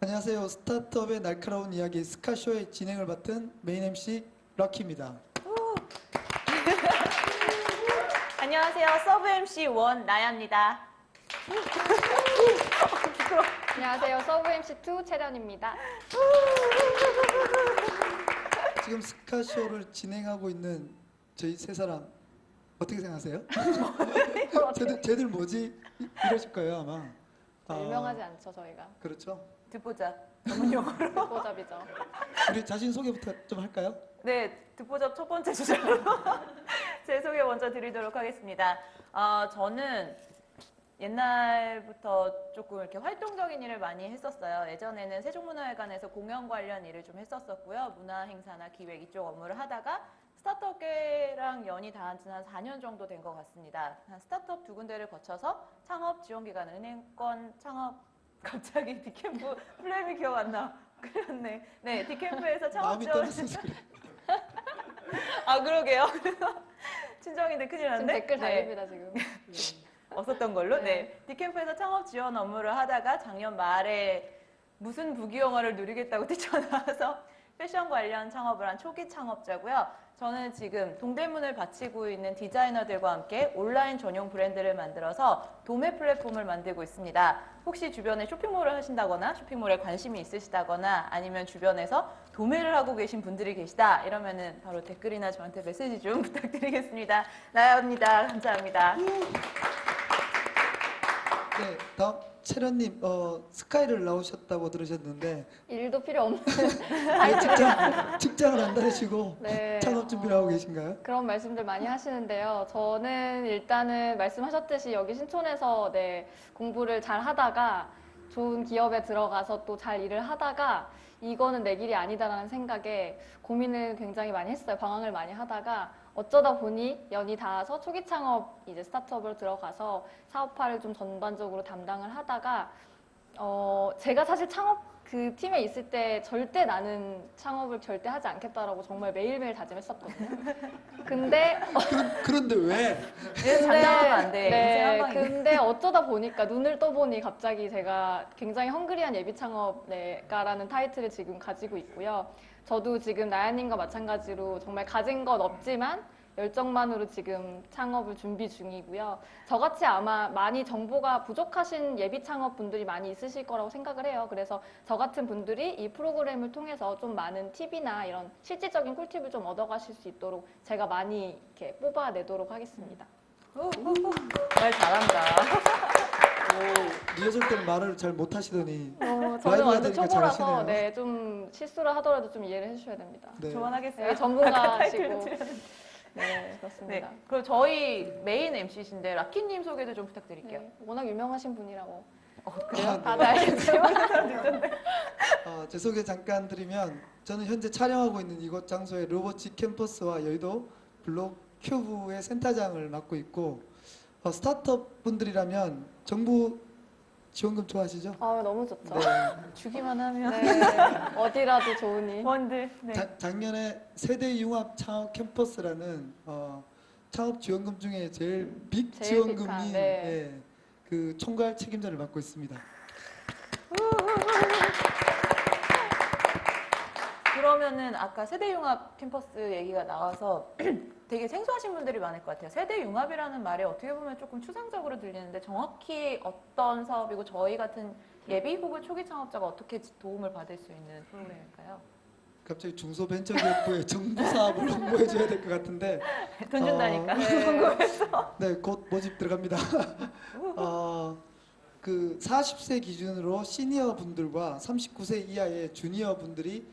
안녕하세요. 스타트업의 날카로운 이야기 스카쇼의 진행을 맡은 메인 MC 럭키입니다. 안녕하세요. 서브 MC 원 나야입니다. 안녕하세요. 서브 MC2 채련입니다. 지금 스카쇼를 진행하고 있는 저희 세 사람 어떻게 생각하세요? 쟤들 뭐지? 이러실 거예요 아마. 유명하지 않죠 저희가. 그렇죠. 듣보잡 전문 용어로. 듣보잡이죠. 우리 자신 소개부터 좀 할까요? 네, 듣보잡 첫 번째 주자로 제 소개 먼저 드리도록 하겠습니다. 저는 옛날부터 조금 이렇게 활동적인 일을 많이 했었어요. 예전에는 세종문화회관에서 공연 관련 일을 좀 했었었고요. 문화 행사나 기획 이쪽 업무를 하다가 스타트업계랑 연이 닿은 지는 한 4년 정도 된 것 같습니다. 한 스타트업 두 군데를 거쳐서 창업 지원기관 은행권 창업 갑자기 디캠프 플레임이 기억 안 나. 그랬네. 네, 디캠프에서 창업 마음이 지원. 떨어져서 그래. 아 그러게요. 친정인데 큰일 지금 났네. 댓글 네. 달립니다 지금. 없었던 걸로. 네. 네. 디캠프에서 창업 지원 업무를 하다가 작년 말에 무슨 부귀영화를 누리겠다고 뛰쳐나와서 패션 관련 창업을 한 초기 창업자고요. 저는 지금 동대문을 바치고 있는 디자이너들과 함께 온라인 전용 브랜드를 만들어서 도매 플랫폼을 만들고 있습니다. 혹시 주변에 쇼핑몰을 하신다거나 쇼핑몰에 관심이 있으시다거나 아니면 주변에서 도매를 하고 계신 분들이 계시다 이러면은 바로 댓글이나 저한테 메시지 좀 부탁드리겠습니다. 나야입니다. 감사합니다. 네, 다음 채련님 스카이를 나오셨다고 들으셨는데 일도 필요 없는 직장을 안 다니시고 네, 창업 준비를 하고 계신가요? 그런 말씀들 많이 하시는데요. 저는 일단은 말씀하셨듯이 여기 신촌에서 공부를 잘 하다가 좋은 기업에 들어가서 또 잘 일을 하다가 이거는 내 길이 아니다라는 생각에 고민을 굉장히 많이 했어요. 방황을 많이 하다가 어쩌다 보니 연이 닿아서 초기 창업 이제 스타트업으로 들어가서 사업화를 좀 전반적으로 담당을 하다가 제가 사실 창업 그 팀에 있을 때 절대 나는 창업을 절대 하지 않겠다라고 정말 매일매일 다짐했었거든요. 근데 그런데 왜? 장담하면 안 돼. 인생 한 방인데. 근데 어쩌다 보니까 눈을 떠보니 갑자기 제가 굉장히 헝그리한 예비 창업가라는 타이틀을 지금 가지고 있고요. 저도 지금 나야님과 마찬가지로 정말 가진 건 없지만 열정만으로 지금 창업을 준비 중이고요. 저같이 아마 많이 정보가 부족하신 예비 창업 분들이 많이 있으실 거라고 생각을 해요. 그래서 저 같은 분들이 이 프로그램을 통해서 좀 많은 팁이나 이런 실질적인 꿀팁을 좀 얻어가실 수 있도록 제가 많이 이렇게 뽑아내도록 하겠습니다. 말 잘한다. 리허설 때는 말을 잘 못하시더니 저는 라이브가 완전 되니까 초보라서 잘하시네요. 좀 실수를 하더라도 좀 이해를 해주셔야 됩니다. 네. 조언하겠어요. 네, 전문가시고. 네, 네. 그렇습니다. 그리고 저희 메인 MC신데 라키님 소개도 좀 부탁드릴게요. 네, 워낙 유명하신 분이라고 그래요? 아, 네. 다들 알겠지만. 제 소개 잠깐 드리면 저는 현재 촬영하고 있는 이곳 장소의 로보틱 캠퍼스와 여의도 블록 큐브의 센터장을 맡고 있고 스타트업 분들이라면 정부 지원금 좋아하시죠? 너무 좋죠. 네. 주기만 하면. 네, 어디라도 좋으니. 원들. 네. 작년에 세대융합 창업 캠퍼스라는 창업 지원금 중에 제일 빅 제일 지원금이 빅한, 네. 그 총괄 책임자를 맡고 있습니다. 그러면은 아까 세대융합 캠퍼스 얘기가 나와서 되게 생소하신 분들이 많을 것 같아요. 세대융합이라는 말이 어떻게 보면 조금 추상적으로 들리는데 정확히 어떤 사업이고 저희 같은 예비 혹은 초기 창업자가 어떻게 도움을 받을 수 있는 프로그램일까요? 갑자기 중소벤처기업부의 정부 사업을 홍보해줘야 될 것 같은데 돈 준다니까. 네, 곧 모집 들어갑니다. 그 40세 기준으로 시니어 분들과 39세 이하의 주니어 분들이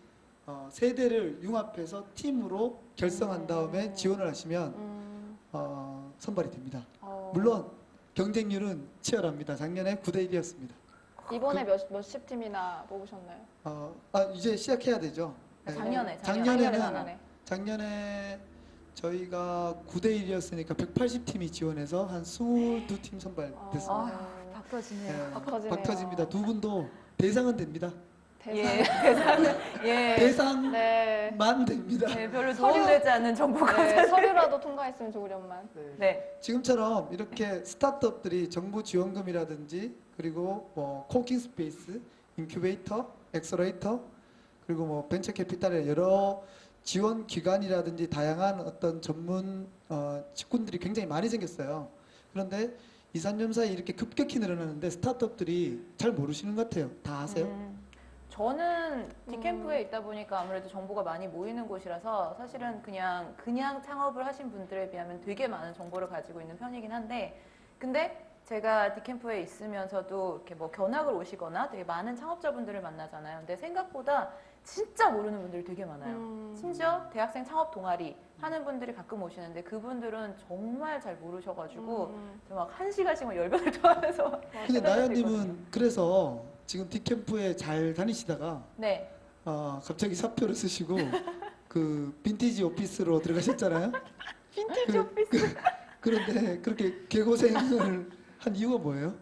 세대를 융합해서 팀으로 결성한 다음에 지원을 하시면 선발이 됩니다. 물론 경쟁률은 치열합니다. 작년에 9대 1이었습니다. 이번에 몇십 팀이나 뽑으셨나요? 이제 시작해야 되죠. 네. 작년에 저희가 9대 1이었으니까 180팀이 지원해서 한 22팀 선발됐습니다. 박 터지네요. 네, 박 터지네요. 박 터집니다. 두 분도 대상은 됩니다. 예, 대상은 예. 대상만 네. 됩니다. 네, 별로 도움되지 않는 정보가. 네, 서류라도 통과했으면 좋으련만. 네. 지금처럼 이렇게 스타트업들이 정부 지원금이라든지 그리고 코워킹 스페이스 인큐베이터, 엑셀러레이터, 그리고 뭐 벤처 캐피탈의 여러 지원 기관이라든지 다양한 어떤 전문 직군들이 굉장히 많이 생겼어요. 그런데 2, 3년 사이 이렇게 급격히 늘어나는데 스타트업들이 잘 모르시는 것 같아요. 다 아세요? 저는 디캠프에 있다 보니까 아무래도 정보가 많이 모이는 곳이라서 사실은 그냥 창업을 하신 분들에 비하면 되게 많은 정보를 가지고 있는 편이긴 한데, 근데 제가 디캠프에 있으면서도 이렇게 뭐 견학을 오시거나 되게 많은 창업자분들을 만나잖아요. 근데 생각보다 진짜 모르는 분들이 되게 많아요. 심지어 대학생 창업 동아리 하는 분들이 가끔 오시는데 그분들은 정말 잘 모르셔가지고 막 1시간씩 막 열변을 토하면서 근데 나연님은 그래서 지금 디캠프에 잘 다니시다가 네. 갑자기 사표를 쓰시고 그 빈티지 오피스로 들어가셨잖아요. 빈티지 오피스. 그런데 그렇게 개고생을 한 이유가 뭐예요?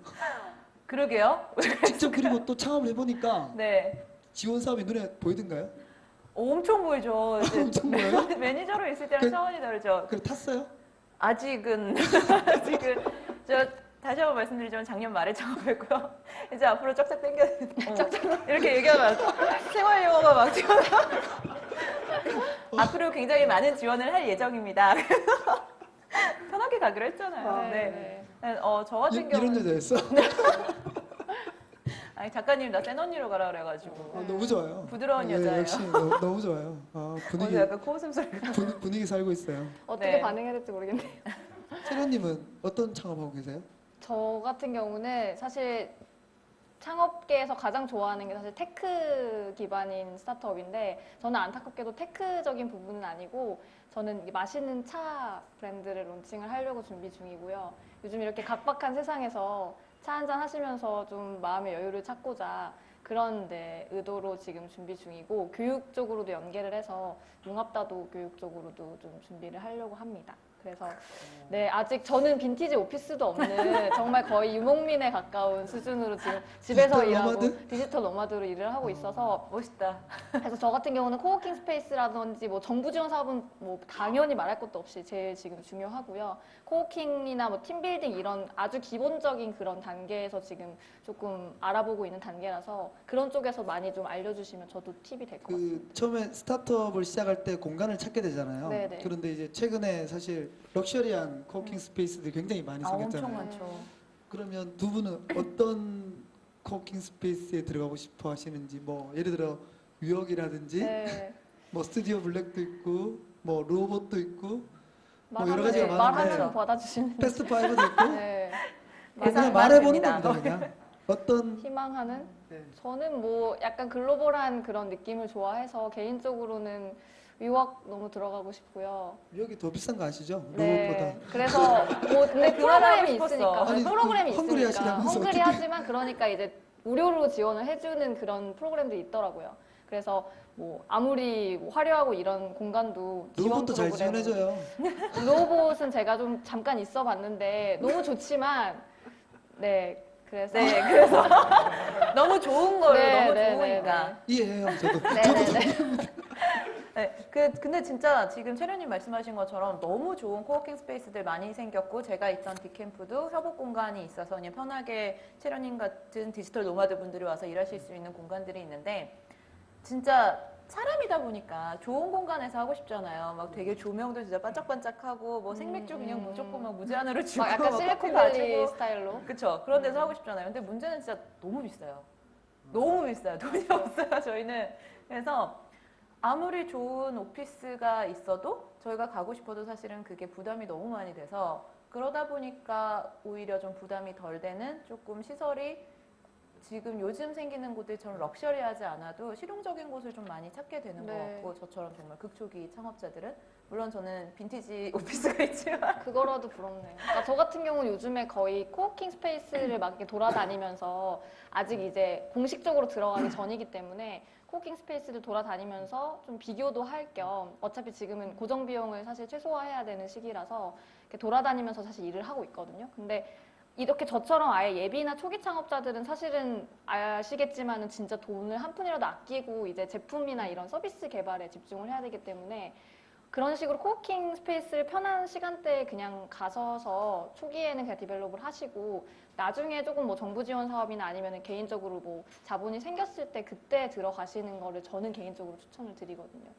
그러게요. 직접 그리고 또 창업을 해보니까 네. 지원 사업이 눈에 보이던가요? 엄청 보이죠. 이제 엄청 보여요? 매니저로 있을 때랑 차원이 다르죠. 그래 탔어요? 아직은 저 다시 한번 말씀드리지만 작년 말에 창업했고요. 이제 앞으로 쫙쫙 당겨 이렇게 얘기하면 생활 영어가 막 튀어나. 앞으로 굉장히 많은 지원을 할 예정입니다. 그래서 편하게 가기로 했잖아요. 네. 저 같은 경우는 이런 여자였어? 아니 작가님 나 센 언니로 가라 그래가지고 너무 좋아요. 부드러운 예, 여자예요. 역시 너무 좋아요. 분위기 어제 약간 코웃음 소리. 분위기 살고 있어요. 어떻게 네. 반응해야 될지 모르겠네요. 세련님은 어떤 창업하고 계세요? 저 같은 경우는 사실 창업계에서 가장 좋아하는 게 사실 테크 기반인 스타트업인데, 저는 안타깝게도 테크적인 부분은 아니고 저는 이 맛있는 차 브랜드를 론칭을 하려고 준비 중이고요. 요즘 이렇게 각박한 세상에서 차 한잔 하시면서 좀 마음의 여유를 찾고자 그런 의도로 지금 준비 중이고, 교육 쪽으로도 연계를 해서 융합다도 교육 쪽으로도 좀 준비를 하려고 합니다. 그래서 네, 아직 저는 빈티지 오피스도 없는 정말 거의 유목민에 가까운 수준으로 지금 집에서 디지털 일하고 노마드? 디지털 노마드로 일을 하고 있어서, 멋있다. 그래서 저 같은 경우는 코워킹 스페이스라든지 뭐 정부 지원 사업은 뭐 당연히 말할 것도 없이 제일 지금 중요하고요. 코워킹이나 뭐 팀빌딩 이런 아주 기본적인 그런 단계에서 지금 조금 알아보고 있는 단계라서 그런 쪽에서 많이 좀 알려주시면 저도 팁이 될 것 같습니다. 처음에 스타트업을 시작할 때 공간을 찾게 되잖아요. 네네. 그런데 이제 최근에 사실 럭셔리한 코워킹 스페이스들이 굉장히 많이 엄청 생겼잖아요. 많죠. 그러면 두 분은 어떤 코워킹 스페이스에 들어가고 싶어 하시는지, 뭐 예를 들어 뉴욕이라든지 네. 뭐 스튜디오 블랙도 있고 뭐 로봇도 있고 뭐 여러 말하면, 가지가 많은데 말하면 받아주시는. 패스트 파이브도 있고 네. 그냥 예산 말해보는 많습니다. 겁니다. 그냥 어떤 희망하는? 네. 저는 뭐 약간 글로벌한 그런 느낌을 좋아해서 개인적으로는 위워크 너무 들어가고 싶고요. 뉴욕이 더 비싼 거 아시죠? 네. 로봇보다. 그래서 뭐 근데 그 말 하고 프로그램이 싶었어. 있으니까. 아니, 프로그램이 그 헝그리 있으니까. 하시라면서 헝그리 어떻게. 하지만 그러니까 이제 무료로 지원을 해주는 그런 프로그램들이 있더라고요. 그래서 뭐 아무리 뭐 화려하고 이런 공간도 지원 로봇도 잘 프로그램으로. 지원해줘요. 로봇은 제가 좀 잠깐 있어봤는데 너무 좋지만 네 그래서 네, 그래서 너무 좋은 걸로 네, 너무 네, 좋으니까. 이해해요. 저도. 네네네. 네, 근데 진짜 지금 채련님 말씀하신 것처럼 너무 좋은 코워킹 스페이스들 많이 생겼고, 제가 있던 디캠프도 협업 공간이 있어서 그냥 편하게 채련님 같은 디지털 노마드 분들이 와서 일하실 수 있는 공간들이 있는데, 진짜 사람이다 보니까 좋은 공간에서 하고 싶잖아요. 막 되게 조명도 진짜 반짝반짝하고 뭐 생맥주 그냥 무조건 막 무제한으로 주고 막 약간 막 실리콘밸리 커피 다 스타일로. 그쵸. 그런 데서 하고 싶잖아요. 근데 문제는 진짜 너무 비싸요. 너무 비싸요. 돈이 없어요, 저희는. 그래서 아무리 좋은 오피스가 있어도 저희가 가고 싶어도 사실은 그게 부담이 너무 많이 돼서, 그러다 보니까 오히려 좀 부담이 덜 되는 조금 시설이 지금 요즘 생기는 곳들처럼 럭셔리하지 않아도 실용적인 곳을 좀 많이 찾게 되는 것 네. 같고, 저처럼 정말 극초기 창업자들은 물론 저는 빈티지 오피스가 있지만 그거라도 부럽네요. 그러니까 저 같은 경우는 요즘에 거의 코워킹 스페이스를 막 이렇게 돌아다니면서 아직 이제 공식적으로 들어가기 전이기 때문에 코워킹 스페이스를 돌아다니면서 좀 비교도 할 겸, 어차피 지금은 고정 비용을 사실 최소화해야 되는 시기라서 이렇게 돌아다니면서 사실 일을 하고 있거든요. 근데 이렇게 저처럼 아예 예비나 초기 창업자들은 사실은 아시겠지만은 진짜 돈을 한 푼이라도 아끼고 이제 제품이나 이런 서비스 개발에 집중을 해야 되기 때문에 그런 식으로 코워킹 스페이스를 편한 시간대에 그냥 가셔서 초기에는 그냥 디벨롭을 하시고 나중에 조금 뭐 정부 지원 사업이나 아니면 개인적으로 뭐 자본이 생겼을 때 그때 들어가시는 거를 저는 개인적으로 추천을 드리거든요.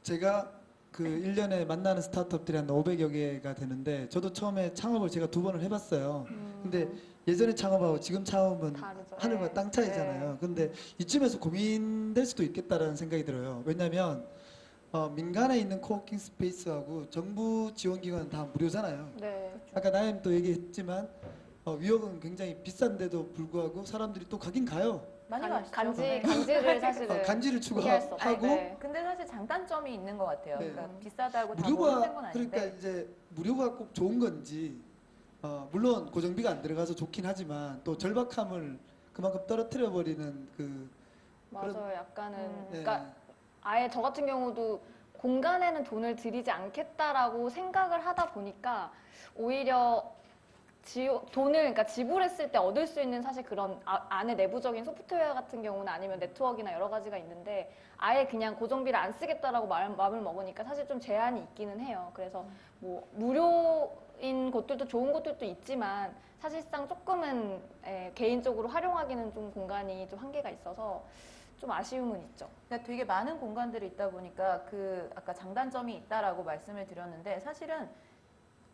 제가 그 1년에 만나는 스타트업들이 한 500여 개가 되는데 저도 처음에 창업을 제가 2번을 해봤어요. 근데 예전에 창업하고 지금 창업은 다르죠. 하늘과 네. 땅 차이잖아요. 네. 근데 이쯤에서 고민될 수도 있겠다라는 생각이 들어요. 왜냐하면 민간에 있는 코워킹 스페이스하고 정부 지원기관은 다 무료잖아요. 네. 아까 나연도 얘기했지만 위험은 굉장히 비싼데도 불구하고 사람들이 또 가긴 가요. 많이 가시죠. 간지를 사실은 간지를 포기할 수 없죠. 추구하고 네. 근데 사실 장단점이 있는 것 같아요. 네. 그러니까 비싸다고 다 모르는 건 아닌데. 그러니까 이제 무료가 꼭 좋은 건지 물론 고정비가 안 들어가서 좋긴 하지만 또 절박함을 그만큼 떨어뜨려 버리는 그 맞아요. 약간은 네. 그러니까 아예 저 같은 경우도 공간에는 돈을 들이지 않겠다라고 생각을 하다 보니까 오히려 돈을 그러니까 지불했을 때 얻을 수 있는 사실 그런 안에 내부적인 소프트웨어 같은 경우는 아니면 네트워크나 여러 가지가 있는데 아예 그냥 고정비를 안 쓰겠다라고 마음을 먹으니까 사실 좀 제한이 있기는 해요. 그래서 뭐 무료인 곳들도 좋은 곳들도 있지만 사실상 조금은 개인적으로 활용하기는 좀 공간이 좀 한계가 있어서 좀 아쉬움은 있죠. 그러니까 되게 많은 공간들이 있다 보니까 그 아까 장단점이 있다라고 말씀을 드렸는데 사실은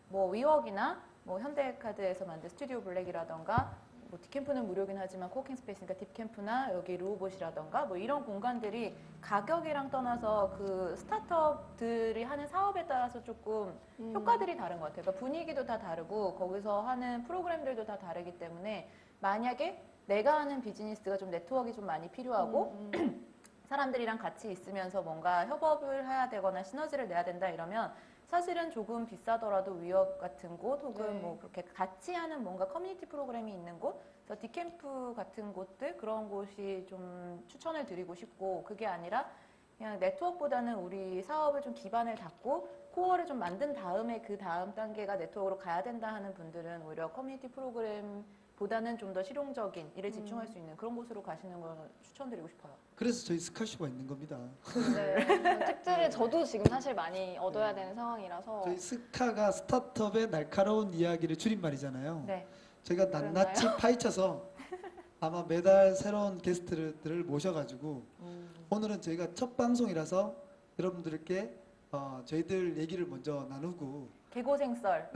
뭐 위웍이나 뭐 현대카드에서 만든 스튜디오 블랙이라던가 뭐 딥캠프는 무료긴 하지만 코워킹 스페이스니까 딥캠프나 여기 루오봇이라던가 뭐 이런 공간들이 가격이랑 떠나서 그 스타트업들이 하는 사업에 따라서 조금 효과들이 다른 것 같아요. 그러니까 분위기도 다 다르고 거기서 하는 프로그램들도 다 다르기 때문에 만약에 내가 하는 비즈니스가 좀 네트워크가 좀 많이 필요하고 사람들이랑 같이 있으면서 뭔가 협업을 해야 되거나 시너지를 내야 된다 이러면 사실은 조금 비싸더라도 위협 같은 곳 혹은 네. 뭐 그렇게 같이 하는 뭔가 커뮤니티 프로그램이 있는 곳, 그래서 디캠프 같은 곳들 그런 곳이 좀 추천을 드리고 싶고 그게 아니라 그냥 네트워크보다는 우리 사업을 좀 기반을 닫고 코어를 좀 만든 다음에 그 다음 단계가 네트워크로 가야 된다 하는 분들은 오히려 커뮤니티 프로그램 보다는 좀 더 실용적인 일에 집중할 수 있는 그런 곳으로 가시는 걸 추천드리고 싶어요. 그래서 저희 스카쇼가 있는 겁니다. 네. 팁들을 저도 지금 사실 많이 얻어야 되는 상황이라서 저희 스카가 스타트업의 날카로운 이야기를 줄임말이잖아요. 네. 저희가 낱낱이 파헤쳐서 아마 매달 새로운 게스트들을 모셔가지고 오늘은 저희가 첫 방송이라서 여러분들께 저희들 얘기를 먼저 나누고 개고생썰.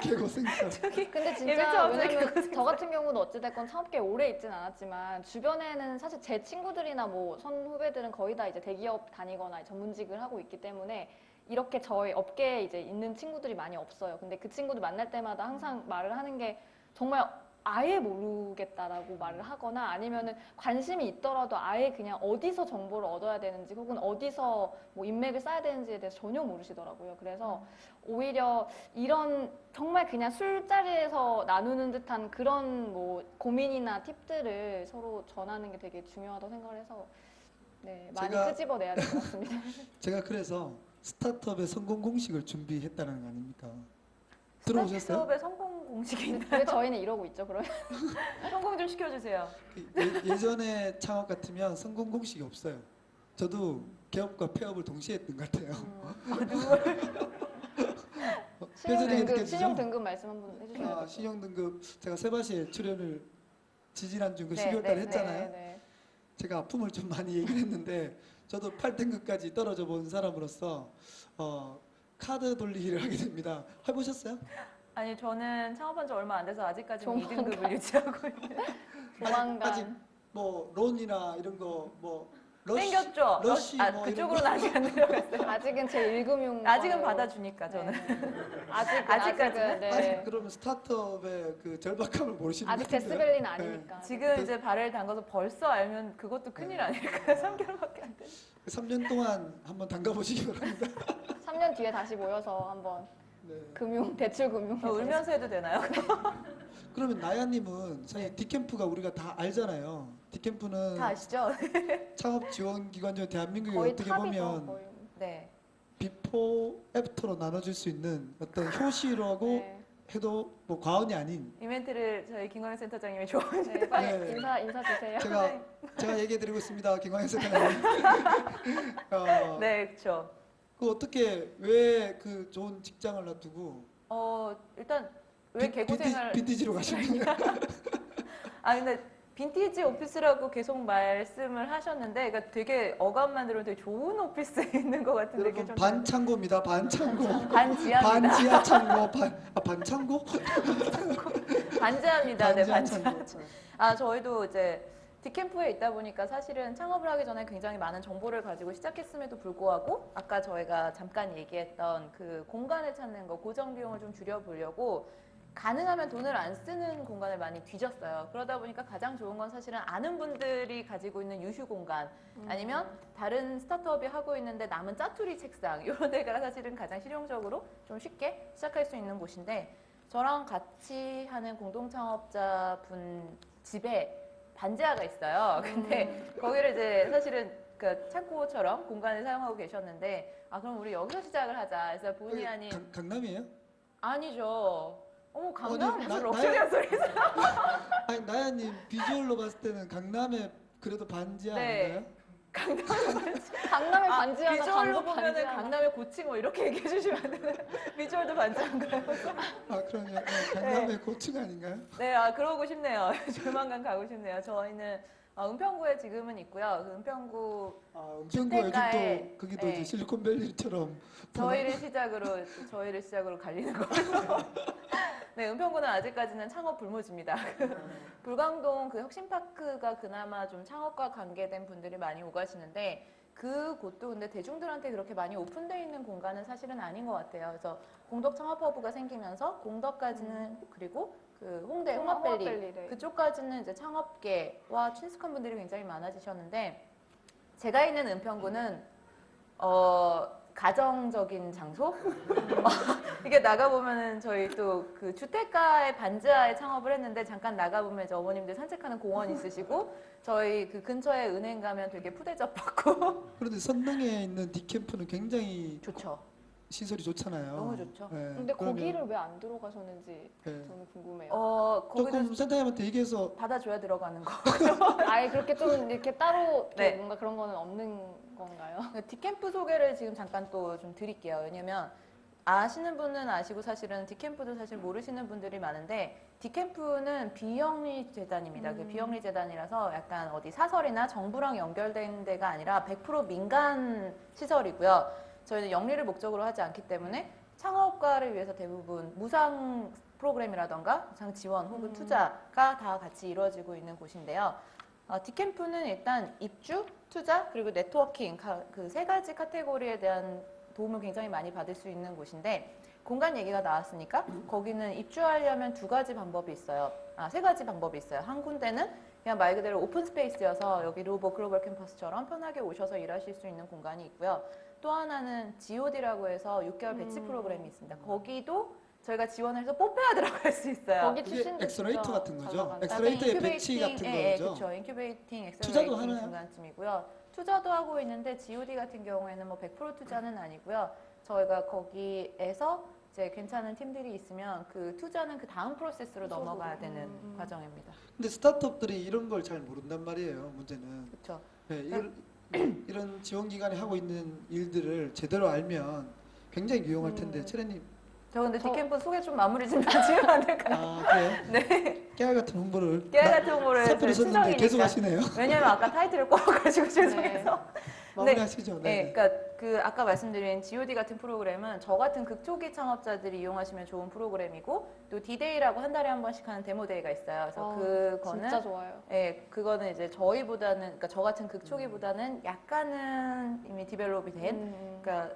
개고생썰. 근데 예비차 진짜 없는 왜냐면 저 같은 경우도 어찌됐건 창업계에 오래 있진 않았지만 주변에는 사실 제 친구들이나 뭐 선후배들은 거의 다 이제 대기업 다니거나 전문직을 하고 있기 때문에 이렇게 저희 업계에 이제 있는 친구들이 많이 없어요. 근데 그 친구들 만날 때마다 항상 말을 하는 게 정말 아예 모르겠다라고 말을 하거나 아니면은 관심이 있더라도 아예 그냥 어디서 정보를 얻어야 되는지 혹은 어디서 뭐 인맥을 쌓아야 되는지에 대해서 전혀 모르시더라고요. 그래서 오히려 이런 정말 그냥 술자리에서 나누는 듯한 그런 뭐 고민이나 팁들을 서로 전하는 게 되게 중요하다고 생각을 해서 네, 많이 끄집어내야 될 것 같습니다. 제가 그래서 스타트업의 성공 공식을 준비했다는 거 아닙니까? 들어보셨어요? 스타트업의 성공 공식이 있나요? 왜 저희는 이러고 있죠, 그러면? 성공 좀 시켜주세요. 예전에 창업 같으면 성공 공식이 없어요. 저도 개업과 폐업을 동시에 했던 것 같아요. 표정이 느껴지죠? 신용 등급 말씀 한번 해주셔야 신용 등급 제가 세바시에 출연을 지지난주 그 네, 12월 달에 했잖아요. 네. 제가 아픔을 좀 많이 얘기를 했는데 저도 8등급까지 떨어져 본 사람으로서 카드 돌리기를 하게 됩니다. 해보셨어요? 아니 저는 창업한 지 얼마 안 돼서 아직까지는 조만간. 2등급을 유지하고 있는. 조만간. 아직 뭐 론이나 이런 거뭐 땡겼죠? 러쉬 뭐 그쪽으로는 아직 안 내려갔어요. 아직은 제 1금융 아직은 받아주니까 저는. 아직까지는? 네. 아직 그러면 스타트업의 그 절박함을 모르시는 아직 것 같은데요? 데스밸리는 아니니까. 지금 이제 발을 담가서 벌써 알면 그것도 큰일 아닐까요? 3개월밖에 안 돼. 3년 동안 한번 담가보시기 바랍니다. 3년 뒤에 다시 모여서 한번 네. 대출 금융. 울면서 해도 되나요? 그러면 나야님은 사실 디캠프가 우리가 다 알잖아요. 디캠프는 다 아시죠? 창업 지원 기관 중 대한민국에 거의 어떻게 탑이죠. 보면 거의. 네. 비포 애프터로 나눠줄 수 있는 어떤 효시라고 네. 해도 뭐 과언이 아닌 이벤트를 저희 김광현 센터장님이 좋아하는. 네, 빨리 네. 인사 주세요. 제가 얘기해드리고 있습니다. 김광현 센터장님. 네, 그렇죠. 그 어떻게 왜 그 좋은 직장을 놔두고 일단 왜 개고생을 빈티지로 가신 거예요? 근데 빈티지 오피스라고 계속 말씀을 하셨는데, 그러니까 되게 어감만 들으면 되게 좋은 오피스에 있는 것 같은데, 이게 여러분 좀 반창고입니다. 반창고. 반지하입니다. 반지하 창고. 반창고? 반지하입니다. 네, 반지하 반지하. 창고. 저희도 이제 디캠프에 있다 보니까 사실은 창업을 하기 전에 굉장히 많은 정보를 가지고 시작했음에도 불구하고 아까 저희가 잠깐 얘기했던 그 공간을 찾는 거, 고정 비용을 좀 줄여보려고 가능하면 돈을 안 쓰는 공간을 많이 뒤졌어요. 그러다 보니까 가장 좋은 건 사실은 아는 분들이 가지고 있는 유휴 공간, 아니면 다른 스타트업이 하고 있는데 남은 짜투리 책상, 이런 데가 사실은 가장 실용적으로 좀 쉽게 시작할 수 있는 곳인데, 저랑 같이 하는 공동 창업자분 집에 반지하가 있어요. 근데 거기를 이제 사실은 그 창고처럼 공간을 사용하고 계셨는데, 그럼 우리 여기서 시작을 하자. 그래서 본의 아닌 강남이에요? 아니죠. 강남 아니, 무슨 나- 럭셔리한 소리. 아니 나야님 비주얼로 봤을 때는 강남에 그래도 반지하 네. 아닌가요? 강남의 반지하나 비주얼로 강북 보면은 반지하나. 강남의 고층 뭐 이렇게 얘기해 주시면 안 되나요? 비주얼도 반지한가요? 그러면 강남의 고층 아닌가요? 네, 그러고 싶네요. 조만간 가고 싶네요. 저희는 은평구에 지금은 있고요. 그 은평구 은평구 요즘 주택가에, 또 거기도 네. 이제 실리콘밸리처럼 저희를 시작으로 갈리는 걸로. 네, 은평구는 아직까지는 창업 불모지입니다. 불광동 그 혁신파크가 그나마 좀 창업과 관계된 분들이 많이 오가시는데, 그 곳도 근데 대중들한테 그렇게 많이 오픈되어 있는 공간은 사실은 아닌 것 같아요. 그래서 공덕 창업허브가 생기면서 공덕까지는, 그리고 그 홍대 홍합밸리 네. 그쪽까지는 이제 창업계와 친숙한 분들이 굉장히 많아지셨는데, 제가 있는 은평구는 가정적인 장소? 이게 나가보면은 저희 또 그 주택가의 반지하에 창업을 했는데, 잠깐 나가보면 이제 어머님들 산책하는 공원 있으시고, 저희 그 근처에 은행 가면 되게 푸대접 받고. 그런데 선릉에 있는 디캠프는 굉장히 좋죠. 시설이 좋잖아요. 너무 좋죠. 네, 근데 그러면, 거기를 왜 안 들어가셨는지 네. 저는 궁금해요. 거기도 조금 센터님한테 얘기해서 받아줘야 들어가는 거. 아예 그렇게 좀 이렇게 따로 이렇게 네. 뭔가 그런 거는 없는 건가요? 디캠프 소개를 지금 잠깐 또 좀 드릴게요. 왜냐면 아시는 분은 아시고 사실은 디캠프도 사실 모르시는 분들이 많은데, 디캠프는 비영리 재단입니다. 그 비영리 재단이라서 약간 어디 사설이나 정부랑 연결된 데가 아니라 100% 민간 시설이고요. 저희는 영리를 목적으로 하지 않기 때문에 창업가를 위해서 대부분 무상 프로그램이라던가 무상 지원 혹은 투자가 다 같이 이루어지고 있는 곳인데요. 디캠프는 일단 입주, 투자, 그리고 네트워킹 그 세 가지 카테고리에 대한 도움을 굉장히 많이 받을 수 있는 곳인데, 공간 얘기가 나왔으니까 거기는 입주하려면 세 가지 방법이 있어요. 한 군데는 그냥 말 그대로 오픈 스페이스여서 여기 로보 글로벌 캠퍼스처럼 편하게 오셔서 일하실 수 있는 공간이 있고요. 또 하나는 GOD라고 해서 6개월 배치 프로그램이 있습니다. 거기도 저희가 지원을 해서 뽑혀야 들어갈 수 있어요. 거기 그게 출신들 엑셀레이터 진짜 같은 잘 거죠? 나간다. 엑셀레이터의 배치 같은 거죠? 그렇죠. 인큐베이팅, 투자도 엑셀레이팅 하나요? 중간쯤이고요. 투자도 하고 있는데 GOD 같은 경우에는 뭐 100% 투자는 아니고요. 저희가 거기에서 이제 괜찮은 팀들이 있으면 그 투자는 그 다음 프로세스로 넘어가야 되는 과정입니다. 근데 스타트업들이 이런 걸 잘 모른단 말이에요. 문제는. 그렇죠. 네, 이런 지원 기관이 하고 있는 일들을 제대로 알면 굉장히 유용할 텐데, 채련님. 저 근데 디캠프 소개 좀 마무리 좀 해주면 안 될까요? 그래요? 네. 깨알 같은 홍보를 깨알 같은 홍보를 사표를 썼는데 계속 친정이니까. 하시네요. 왜냐면 아까 타이틀을 꼽아가지고 죄송해서. 마무리하시죠. 네, 그러니까 그 아까 말씀드린 GOD 같은 프로그램은 저 같은 극초기 창업자들이 이용하시면 좋은 프로그램이고, 또 디데이라고 한 달에 한 번씩 하는 데모데이가 있어요. 그래서 그거는 진짜 좋아요. 네, 그거는 이제 저희보다는, 그러니까 저 같은 극초기보다는 약간은 이미 디벨롭이 된, 그러니까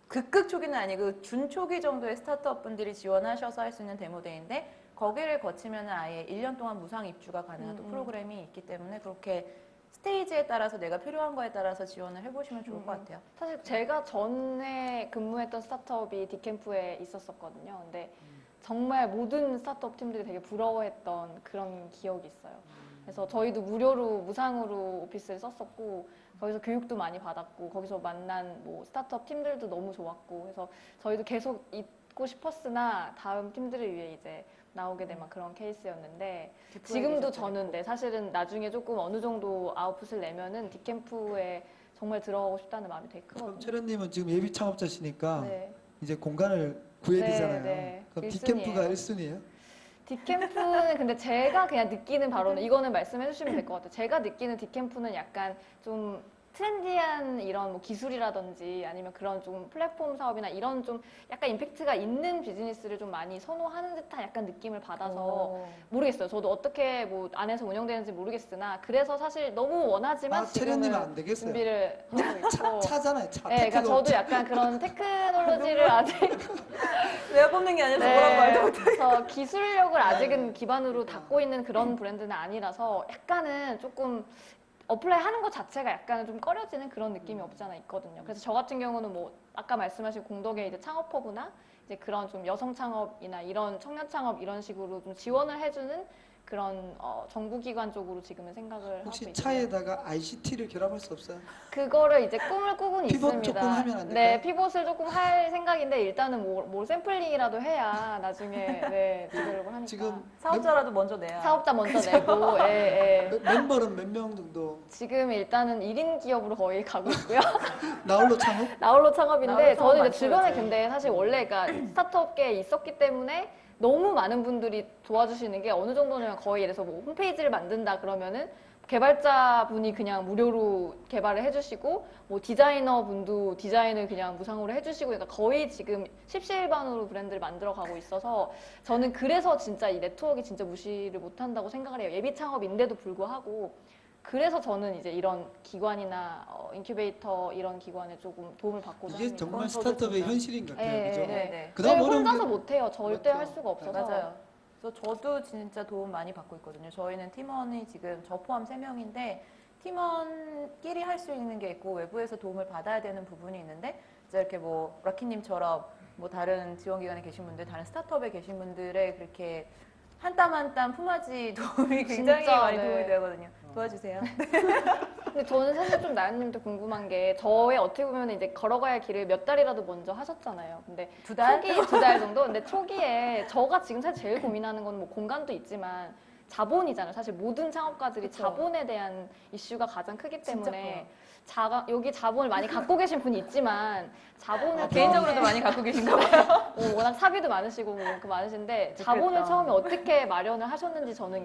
극극 초기는 아니고 준초기 정도의 스타트업 분들이 지원하셔서 할 수 있는 데모데이인데, 거기를 거치면 아예 1년 동안 무상 입주가 가능한 또 프로그램이 있기 때문에, 그렇게 스테이지에 따라서 내가 필요한 거에 따라서 지원을 해보시면 좋을 것 같아요. 사실 제가 전에 근무했던 스타트업이 디캠프에 있었었거든요. 근데 정말 모든 스타트업 팀들이 되게 부러워했던 그런 기억이 있어요. 그래서 저희도 무료로 무상으로 오피스를 썼었고, 거기서 교육도 많이 받았고, 거기서 만난 뭐 스타트업 팀들도 너무 좋았고, 그래서 저희도 계속 있고 싶었으나 다음 팀들을 위해 이제 나오게 된 막 그런 케이스였는데 디프에 지금도 계셨죠, 저는 네, 사실은 나중에 조금 어느 정도 아웃풋을 내면은 디캠프에 정말 들어가고 싶다는 마음이 되게 그럼 크거든요. 채련님은 지금 예비 창업자시니까 네. 이제 공간을 구해야 네, 되잖아요. 네. 그럼 일순위예요. 디캠프가 1순위예요? 디캠프는 근데 제가 그냥 느끼는 바로는 이거는 말씀해 주시면 될 것 같아요. 제가 느끼는 디캠프는 약간 좀 트렌디한 이런 뭐 기술이라든지 아니면 그런 좀 플랫폼 사업이나 이런 좀 약간 임팩트가 있는 비즈니스를 좀 많이 선호하는 듯한 약간 느낌을 받아서 모르겠어요. 저도 어떻게 뭐 안에서 운영되는지 모르겠으나 그래서 사실 너무 원하지만 채련님은 지금은 안 되겠어요. 준비를 하고 있고 차잖아요. 차. 네, 그러니까 테크가 저도 없죠. 약간 그런 테크놀로지를 아직 내가 뽑는 게 아니라서 네, 뭐라고 말도 못해. 그래서 기술력을 아직은 네. 기반으로 그러니까. 닫고 있는 그런 브랜드는 아니라서 약간은 조금 어플라이 하는 것 자체가 약간은 좀 꺼려지는 그런 느낌이 없지 않아 있거든요. 그래서 저 같은 경우는 뭐 아까 말씀하신 공덕의 이제 창업허브나 이제 그런 좀 여성 창업이나 이런 청년 창업 이런 식으로 좀 지원을 해주는 그런 정부기관 쪽으로 지금은 생각을 혹시 하고 있고요. 차에다가 ICT를 결합할 수 없어요? 그거를 이제 꿈을 꾸고는 피벗 있습니다. 조금 하면 안 될까요? 네, 피벗을 조금 할 생각인데 일단은 뭐 샘플링이라도 해야 나중에 네, 디벨롭을 하니까. 지금 사업자라도 먼저 내야. 사업자 먼저 내고, 예, 예. 멤버는 몇 명 정도? 지금 일단은 1인 기업으로 거의 가고 있고요. 나홀로 창업? 나홀로 창업인데 나홀로 창업 저는 이제 많죠, 주변에 요즘. 근데 사실 원래 그러니까 스타트업계에 있었기 때문에 너무 많은 분들이 도와주시는 게 어느 정도냐면 거의 예를 들어서 뭐 홈페이지를 만든다 그러면은 개발자분이 그냥 무료로 개발을 해주시고 뭐 디자이너 분도 디자인을 그냥 무상으로 해주시고 그러니까 거의 지금 십시일반으로 브랜드를 만들어가고 있어서 저는 그래서 진짜 이 네트워크가 진짜 무시를 못한다고 생각을 해요. 예비 창업인데도 불구하고 그래서 저는 이제 이런 기관이나 인큐베이터 이런 기관에 조금 도움을 받고자 이게 합니다. 정말 저도 스타트업의 진짜. 현실인 것 같아요. 네, 그죠? 네, 네. 그다음 네, 어려운 혼자서 게 못해요. 절대 할 맞죠. 수가 없어서. 맞아요. 그래서 저도 진짜 도움 많이 받고 있거든요. 저희는 팀원이 지금 저 포함 3명인데 팀원끼리 할 수 있는 게 있고 외부에서 도움을 받아야 되는 부분이 있는데 이제 이렇게 뭐 라키님처럼 뭐 다른 지원기관에 계신 분들, 다른 스타트업에 계신 분들의 그렇게 한 땀 한 땀 품앗이 도움이 굉장히 진짜, 많이 네. 도움이 되거든요. 도와주세요. 근데 저는 사실 좀 나연님도 궁금한 게 저의 어떻게 보면 이제 걸어가야 할 길을 몇 달이라도 먼저 하셨잖아요. 근데 2달? 초기 2달 정도. 근데 초기에 저가 지금 사실 제일 고민하는 건 뭐 공간도 있지만 자본이잖아요. 사실 모든 창업가들이 그쵸. 자본에 대한 이슈가 가장 크기 진짜 때문에 여기 자본을 많이 갖고 계신 분이 있지만 자본을 개인적으로도 많이 갖고 계신가 봐요. 워낙 사비도 많으시고 뭐 그 많으신데 자본을 좋겠다. 처음에 어떻게 마련을 하셨는지 저는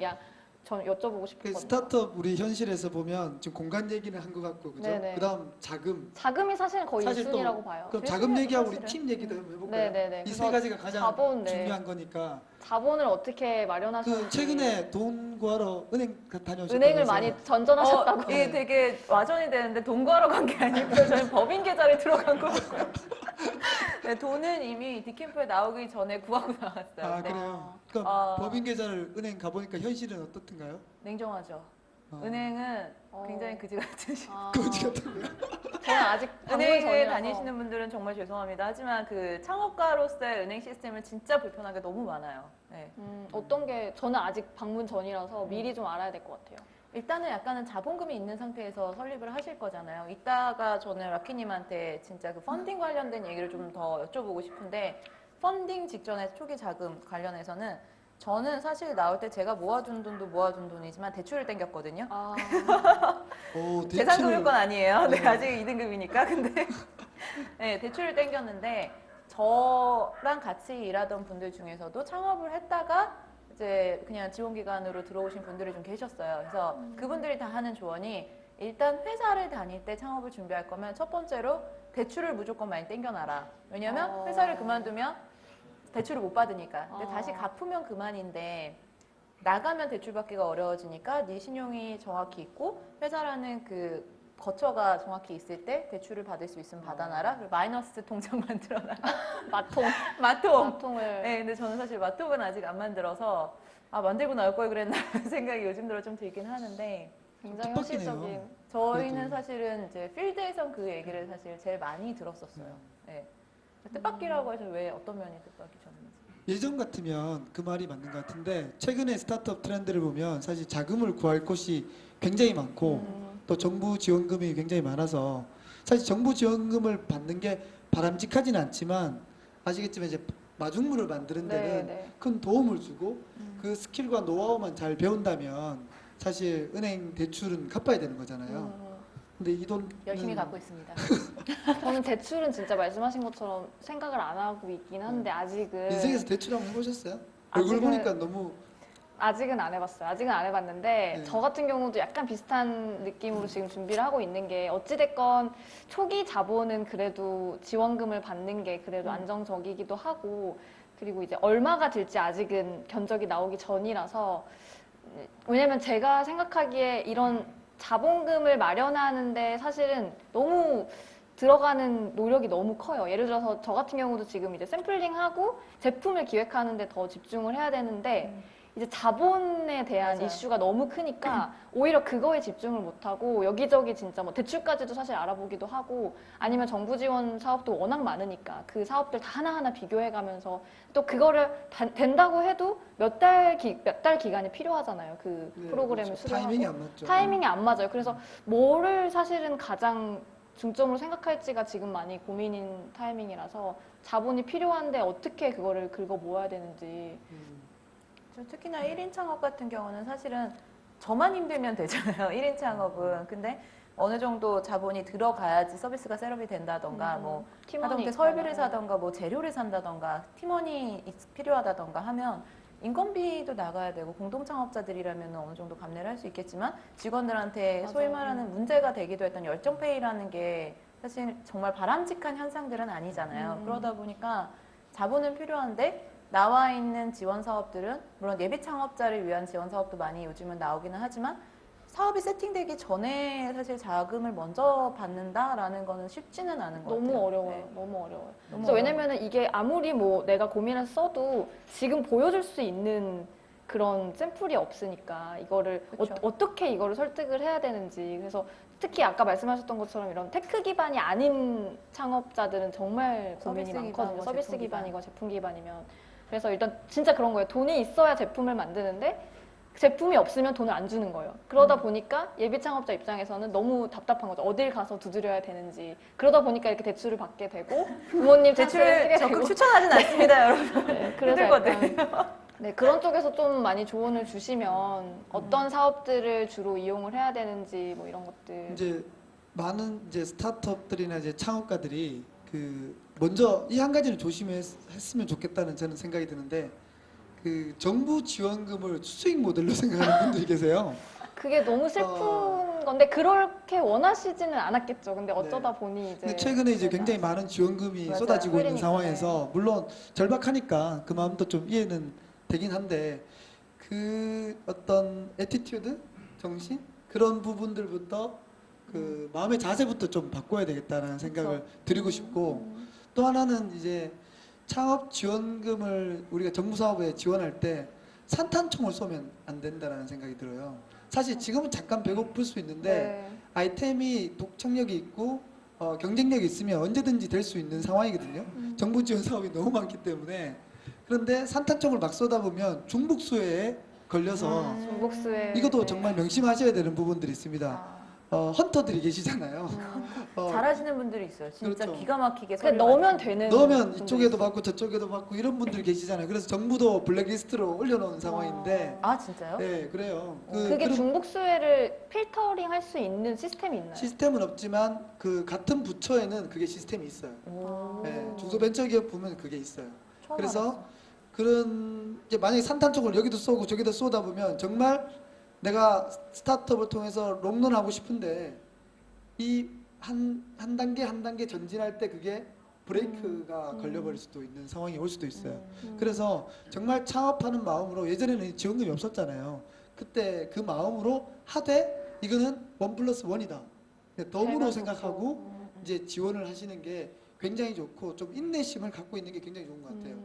여쭤보고 그 싶거든요. 스타트업 우리 현실에서 보면 지금 공간 얘기는 한 것 같고 그죠? 네네. 그다음 자금. 자금이 사실은 거의 사실 또 1순위라고 봐요. 그럼 제일 자금 중요하죠, 얘기하고 우리 사실은. 팀 얘기도 한번 해볼까요? 네네네. 이 세 그래서 가지가 가장 자본, 네. 중요한 거니까. 자본을 어떻게 그 마련하셨는지 최근에 돈 구하러 은행 다녀오셨다고 은행을 해서 많이 전전하셨다고. 이게 되게 와전이 되는데 돈 구하러 간 게 아니고요. 저는 법인 계좌를 들어간 거고요. 네, 돈은 이미 디캠프에 나오기 전에 구하고 나왔어요. 아 네. 그래요? 그럼 아. 법인 계좌를 은행 가보니까 현실은 어떻던가요? 냉정하죠. 어. 은행은 어. 굉장히 그지 같은 시 아, 그거지 같은데요? 저는 아직 방문 은행에 전이라서. 다니시는 분들은 정말 죄송합니다. 하지만 그 창업가로서의 은행 시스템은 진짜 불편한 게 너무 많아요. 네. 어떤 게 저는 아직 방문 전이라서 미리 좀 알아야 될 것 같아요. 일단은 약간은 자본금이 있는 상태에서 설립을 하실 거잖아요. 이따가 저는 라키님한테 진짜 그 펀딩 관련된 얘기를 좀 더 여쭤보고 싶은데 펀딩 직전에 초기 자금 관련해서는 저는 사실 나올 때 제가 모아둔 돈도 모아둔 돈이지만 대출을 땡겼거든요. 아, 오, 재산 소유권 아니에요. 네, 네. 아직 2등급이니까. 근데 네, 대출을 땡겼는데 저랑 같이 일하던 분들 중에서도 창업을 했다가 이제 그냥 지원기관으로 들어오신 분들이 좀 계셨어요. 그래서 그분들이 다 하는 조언이 일단 회사를 다닐 때 창업을 준비할 거면 첫 번째로 대출을 무조건 많이 땡겨놔라. 왜냐면 회사를 그만두면 대출을 못 받으니까. 근데 다시 갚으면 그만인데 나가면 대출 받기가 어려워지니까 네 신용이 정확히 있고 회사라는 그 거처가 정확히 있을 때 대출을 받을 수 있으면 받아놔라. 그리고 마이너스 통장 만들어놔라. 마통. 마통. 마통을. 네, 근데 저는 사실 마통은 아직 안 만들어서 마ን들고 나올 걸 그랬나라는 생각이 요즘 들어 좀 들긴 하는데 굉장히 뜻밖이네요. 현실적인. 저희는 그래도. 사실은 이제 필드에선 그 얘기를 사실 제일 많이 들었었어요. 네. 뜻밖이라고 해서 왜 어떤 면이 뜻밖이셨는지. 예전 같으면 그 말이 맞는 것 같은데 최근에 스타트업 트렌드를 보면 사실 자금을 구할 곳이 굉장히 많고 또 정부 지원금이 굉장히 많아서 사실 정부 지원금을 받는 게 바람직하지는 않지만 아시겠지만 이제 마중물을 만드는 데는 네. 큰 도움을 주고 그 스킬과 노하우만 잘 배운다면 사실 은행 대출은 갚아야 되는 거잖아요. 근데 이 돈 열심히 갖고 있습니다. 저는 대출은 진짜 말씀하신 것처럼 생각을 안 하고 있긴 한데 아직은 인생에서 대출 한번 해보셨어요? 얼굴 아직은- 보니까 너무 아직은 안 해봤어요. 아직은 안 해봤는데 네. 저 같은 경우도 약간 비슷한 느낌으로 지금 준비를 하고 있는 게 어찌됐건 초기 자본은 그래도 지원금을 받는 게 그래도 안정적이기도 하고 그리고 이제 얼마가 들지 아직은 견적이 나오기 전이라서 왜냐면 제가 생각하기에 이런 자본금을 마련하는데 사실은 너무 들어가는 노력이 너무 커요. 예를 들어서 저 같은 경우도 지금 이제 샘플링하고 제품을 기획하는데 더 집중을 해야 되는데 이제 자본에 대한 맞아요. 이슈가 너무 크니까 오히려 그거에 집중을 못하고 여기저기 진짜 뭐 대출까지도 사실 알아보기도 하고 아니면 정부 지원 사업도 워낙 많으니까 그 사업들 다 하나하나 비교해가면서 또 그거를 된다고 해도 몇 달 기간이 필요하잖아요. 그 네, 프로그램을 그렇죠. 수료하고 타이밍이 안 맞죠. 타이밍이 안 맞아요. 그래서 뭐를 사실은 가장 중점으로 생각할지가 지금 많이 고민인 타이밍이라서 자본이 필요한데 어떻게 그거를 긁어 모아야 되는지 특히나 1인 창업 같은 경우는 사실은 저만 힘들면 되잖아요. 1인 창업은. 근데 어느 정도 자본이 들어가야지 서비스가 셋업이 된다던가 뭐 팀원이 하다못해 설비를 있거나. 사던가 뭐 재료를 산다던가 팀원이 필요하다던가 하면 인건비도 나가야 되고 공동창업자들이라면 어느 정도 감내를 할 수 있겠지만 직원들한테 소위 맞아요. 말하는 문제가 되기도 했던 열정페이라는 게 사실 정말 바람직한 현상들은 아니잖아요. 그러다 보니까 자본은 필요한데 나와 있는 지원 사업들은 물론 예비 창업자를 위한 지원 사업도 많이 요즘은 나오기는 하지만 사업이 세팅되기 전에 사실 자금을 먼저 받는다라는 거는 쉽지는 않은 것 같아요. 너무 어려워요. 네. 너무 어려워요. 너무 그래서 왜냐면은 이게 아무리 뭐 내가 고민해서 써도 지금 보여줄 수 있는 그런 샘플이 없으니까 이거를 그쵸. 어떻게 이거를 설득을 해야 되는지 그래서 특히 아까 말씀하셨던 것처럼 이런 테크 기반이 아닌 창업자들은 정말 고민이 서비스 많거든요. 기반과 서비스 제품 기반. 기반이고 제품 기반이면 그래서 일단 진짜 그런 거예요. 돈이 있어야 제품을 만드는데 제품이 없으면 돈을 안 주는 거예요. 그러다 보니까 예비 창업자 입장에서는 너무 답답한 거죠. 어딜 가서 두드려야 되는지. 그러다 보니까 이렇게 대출을 받게 되고 부모님 찬스를 대출을 쓰게 적극 되고. 추천하진 않습니다, 여러분. 네, 그래서 힘들거든. 약간 네, 그런 쪽에서 좀 많이 조언을 주시면 어떤 사업들을 주로 이용을 해야 되는지 뭐 이런 것들. 이제 많은 이제 스타트업들이나 이제 창업가들이 그 먼저 이 한 가지를 조심했으면 좋겠다는 저는 생각이 드는데 그 정부 지원금을 수익 모델로 생각하는 분들이 계세요. 그게 너무 슬픈 건데 그렇게 원하시지는 않았겠죠. 근데 어쩌다 보니 이제. 근데 최근에 이제 그러지 굉장히 많은 지원금이 맞아요. 쏟아지고 있는 그러니까, 상황에서 물론 절박하니까 그 마음도 좀 이해는 되긴 한데 그 어떤 애티튜드, 정신 그런 부분들부터 그 마음의 자세부터 좀 바꿔야 되겠다는 생각을 드리고 싶고 또 하나는 이제 창업 지원금을 우리가 정부 사업에 지원할 때 산탄총을 쏘면 안 된다라는 생각이 들어요. 사실 지금은 잠깐 배고플 수 있는데 네. 아이템이 독창력이 있고 경쟁력이 있으면 언제든지 될 수 있는 상황이거든요. 정부 지원 사업이 너무 많기 때문에 그런데 산탄총을 막 쏟아보면 중복수혜에 걸려서 중복수에. 이것도 네. 정말 명심하셔야 되는 부분들이 있습니다. 헌터들이 계시잖아요. 잘하시는 분들이 있어요. 진짜 그렇죠. 기가 막히게 그냥 서류 넣으면 맞추는. 되는. 넣으면 분들이 이쪽에도 있어요. 받고 저쪽에도 받고 이런 분들이 계시잖아요. 그래서 정부도 블랙리스트로 올려놓은 상황인데 아 진짜요? 네 그래요. 그게 그런 중복수혜를 필터링 할 수 있는 시스템이 있나요? 시스템은 없지만 그 같은 부처에는 그게 시스템이 있어요. 오. 네, 중소벤처기업 보면 그게 있어요. 처음 그래서 알았어. 그런 이제 만약에 산탄총을 여기도 쏘고 저기도 쏘다 보면 정말 내가 스타트업을 통해서 롱런하고 싶은데 이 한 단계 한 단계 전진할 때 그게 브레이크가 걸려버릴 수도 있는 상황이 올 수도 있어요. 그래서 정말 창업하는 마음으로 예전에는 지원금이 없었잖아요. 그때 그 마음으로 하되 이거는 1+1이다. 덤으로 생각하고 이제 지원을 하시는 게 굉장히 좋고 좀 인내심을 갖고 있는 게 굉장히 좋은 것 같아요.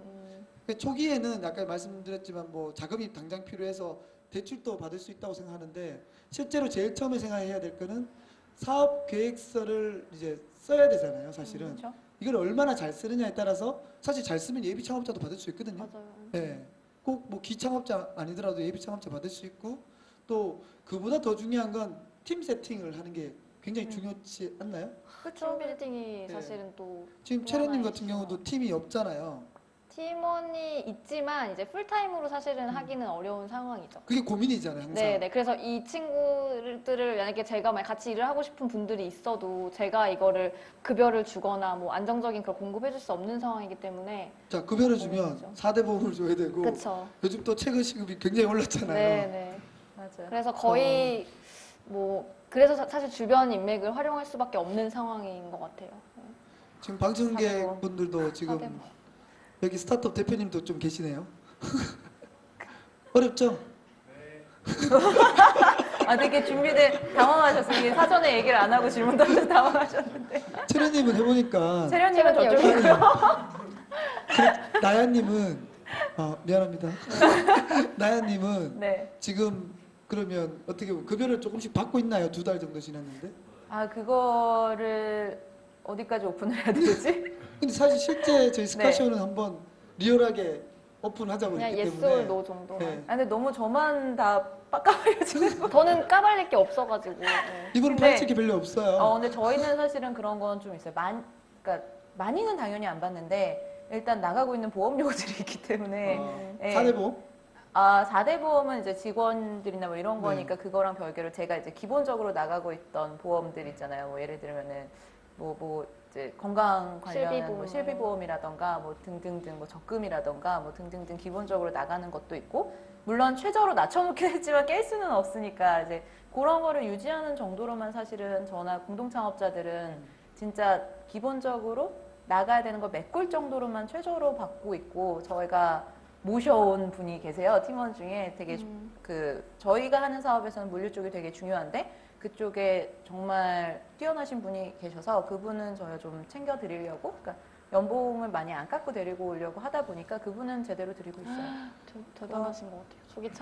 초기에는 아까 말씀드렸지만 뭐 자금이 당장 필요해서 대출도 받을 수 있다고 생각하는데 실제로 제일 처음에 생각해야 될 거는 사업 계획서를 이제 써야 되잖아요, 사실은. 그렇죠? 이걸 얼마나 잘 쓰느냐에 따라서 사실 잘 쓰면 예비 창업자도 받을 수 있거든요. 맞아요. 네. 꼭 뭐 기창업자 아니더라도 예비 창업자 받을 수 있고 또 그보다 더 중요한 건 팀 세팅을 하는 게 굉장히 중요치 않나요? 그렇죠. 팀 빌딩이 네. 사실은 또 지금 또 채련님 하나의 같은 이슈가. 경우도 팀이 없잖아요. 팀원이 있지만 이제 풀타임으로 사실은 하기는 어려운 상황이죠. 그게 고민이잖아요, 항상. 네, 그래서 이 친구들을 만약에 제가 같이 일을 하고 싶은 분들이 있어도 제가 이거를 급여를 주거나 뭐 안정적인 걸 공급해줄 수 없는 상황이기 때문에. 자, 급여를 주면 고민이죠. 4대 보험을 줘야 되고 그렇죠. 요즘 또 최근 시급이 굉장히 올랐잖아요. 네. 맞아요. 그래서 거의 그래서 사실 주변 인맥을 활용할 수밖에 없는 상황인 것 같아요. 지금 4대 방청객 보험. 분들도 4대 지금 보험. 여기 스타트업 대표님도 좀 계시네요. 어렵죠? 아, 되게 당황하셨어요. 이게 사전에 얘기를 안 하고 질문 던져 당황하셨는데. 채련님은 해보니까 세련님은 세련이 저쪽이고요. 나야님은 미안합니다. 나야님은 네. 지금 그러면 어떻게 보면 급여를 조금씩 받고 있나요? 2달 정도 지났는데. 아, 그거를 어디까지 오픈을 해야 되지? 근데 사실 실제 저희 네. 스카쇼는 한번 리얼하게 오픈하자고 그냥 했기 yes 때문에. or no 정도만. 네. 아, 근데 너무 저만 다 빡까발려지는 거. 저는 까발릴 게 없어가지고. 네. 이분 근데- 파헤칠 게 별로 없어요. 근데 저희는 사실은 그런 건 좀 있어요. 그러니까 많이는 당연히 안 받는데 일단 나가고 있는 보험 요구들이 있기 때문에 네. 4대 보험? 4대 보험은 이제 직원들이나 뭐 이런 네. 거니까 그거랑 별개로 제가 이제 기본적으로 나가고 있던 보험들 있잖아요. 뭐 예를 들면은 뭐 이제 건강 관련 실비보험. 뭐 실비보험이라던가 뭐 등등등 뭐 적금이라던가 뭐 등등등 기본적으로 나가는 것도 있고 물론 최저로 낮춰놓긴 했지만 깰 수는 없으니까 이제 그런 거를 유지하는 정도로만 사실은 저나 공동창업자들은 진짜 기본적으로 나가야 되는 걸 메꿀 정도로만 최저로 받고 있고 저희가 모셔온 분이 계세요. 팀원 중에 되게 저희가 하는 사업에서는 물류 쪽이 되게 중요한데 그쪽에 정말 뛰어나신 분이 계셔서 그분은 저희가 좀 챙겨드리려고 그러니까 연봉을 많이 안 깎고 데리고 오려고 하다 보니까 그분은 제대로 드리고 있어요. 대단하신 것 같아요. 초기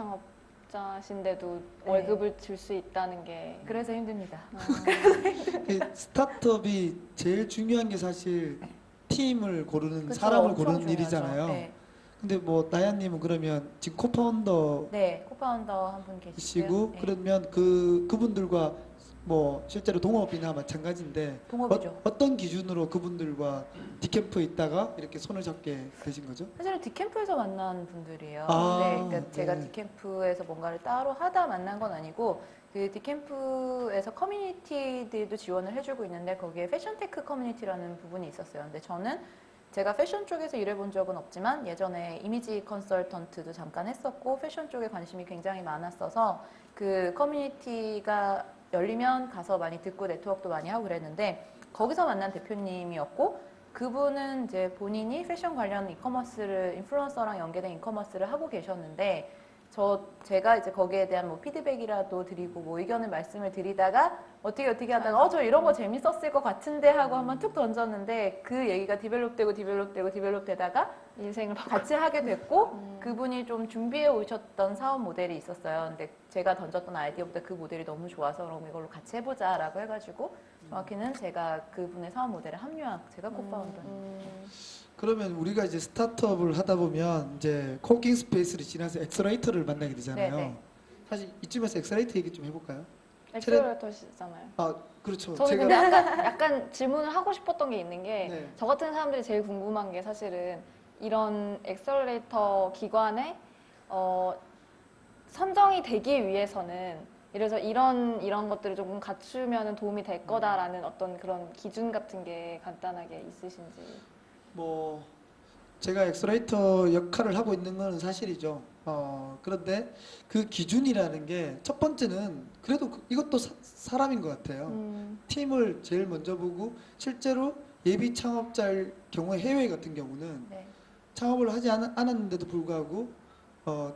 창업자신데도 네. 월급을 줄 수 있다는 게. 그래서 힘듭니다. 이 스타트업이 제일 중요한 게 사실 팀을 고르는 그쵸, 사람을 엄청 고르는 중요하죠. 일이잖아요. 네. 근데 뭐 나야님은 그러면 지금 코파운더 네, 코파운더 한 분 계시고요. 이시고 네. 그러면 그분들과 뭐 실제로 동업이나 마찬가지인데 동업이죠. 어떤 기준으로 그분들과 디캠프에 있다가 이렇게 손을 잡게 되신 거죠? 사실은 디캠프에서 만난 분들이에요. 아, 네, 그러니까 제가 네. 디캠프에서 뭔가를 따로 하다 만난 건 아니고 그 디캠프에서 커뮤니티들도 지원을 해주고 있는데 거기에 패션테크 커뮤니티라는 부분이 있었어요. 근데 저는 제가 패션 쪽에서 일해본 적은 없지만 예전에 이미지 컨설턴트도 잠깐 했었고 패션 쪽에 관심이 굉장히 많았어서 그 커뮤니티가 열리면 가서 많이 듣고 네트워크도 많이 하고 그랬는데 거기서 만난 대표님이었고 그분은 이제 본인이 패션 관련 이커머스를 인플루언서랑 연계된 이커머스를 하고 계셨는데 제가 이제 거기에 대한 뭐 피드백이라도 드리고 뭐 의견을 말씀을 드리다가 어떻게 하다가 저 이런 거 재밌었을 것 같은데 하고 한번 툭 던졌는데 그 얘기가 디벨롭되다가 인생을 같이 하게 됐고 그분이 좀 준비해 오셨던 사업 모델이 있었어요. 근데 제가 던졌던 아이디어보다 그 모델이 너무 좋아서 그럼 이걸로 같이 해보자라고 해가지고 정확히는 제가 그분의 사업 모델에 합류한 제가 코파운더입니다. 그러면 우리가 이제 스타트업을 하다 보면 이제 코워킹 스페이스를 지나서 엑셀레이터를 만나게 되잖아요. 네, 네. 사실 이쯤에서 엑셀레이터 얘기 좀 해볼까요? 엑셀러터시잖아요. 아 그렇죠. 저는 근데 약간 질문을 하고 싶었던 게 있는 게 네. 저 같은 사람들이 제일 궁금한 게 사실은 이런 엑셀러레이터 기관에 선정이 되기 위해서는 예를 들어서 이런 것들을 조금 갖추면 도움이 될 거다라는 어떤 그런 기준 같은 게 간단하게 있으신지. 뭐 제가 엑셀레이터 역할을 하고 있는 건 사실이죠. 그런데 그 기준이라는 게 첫 번째는 그래도 이것도 사람인 것 같아요. 팀을 제일 먼저 보고 실제로 예비 창업자일 경우에 해외 같은 경우는 네. 창업을 하지 않았는데도 불구하고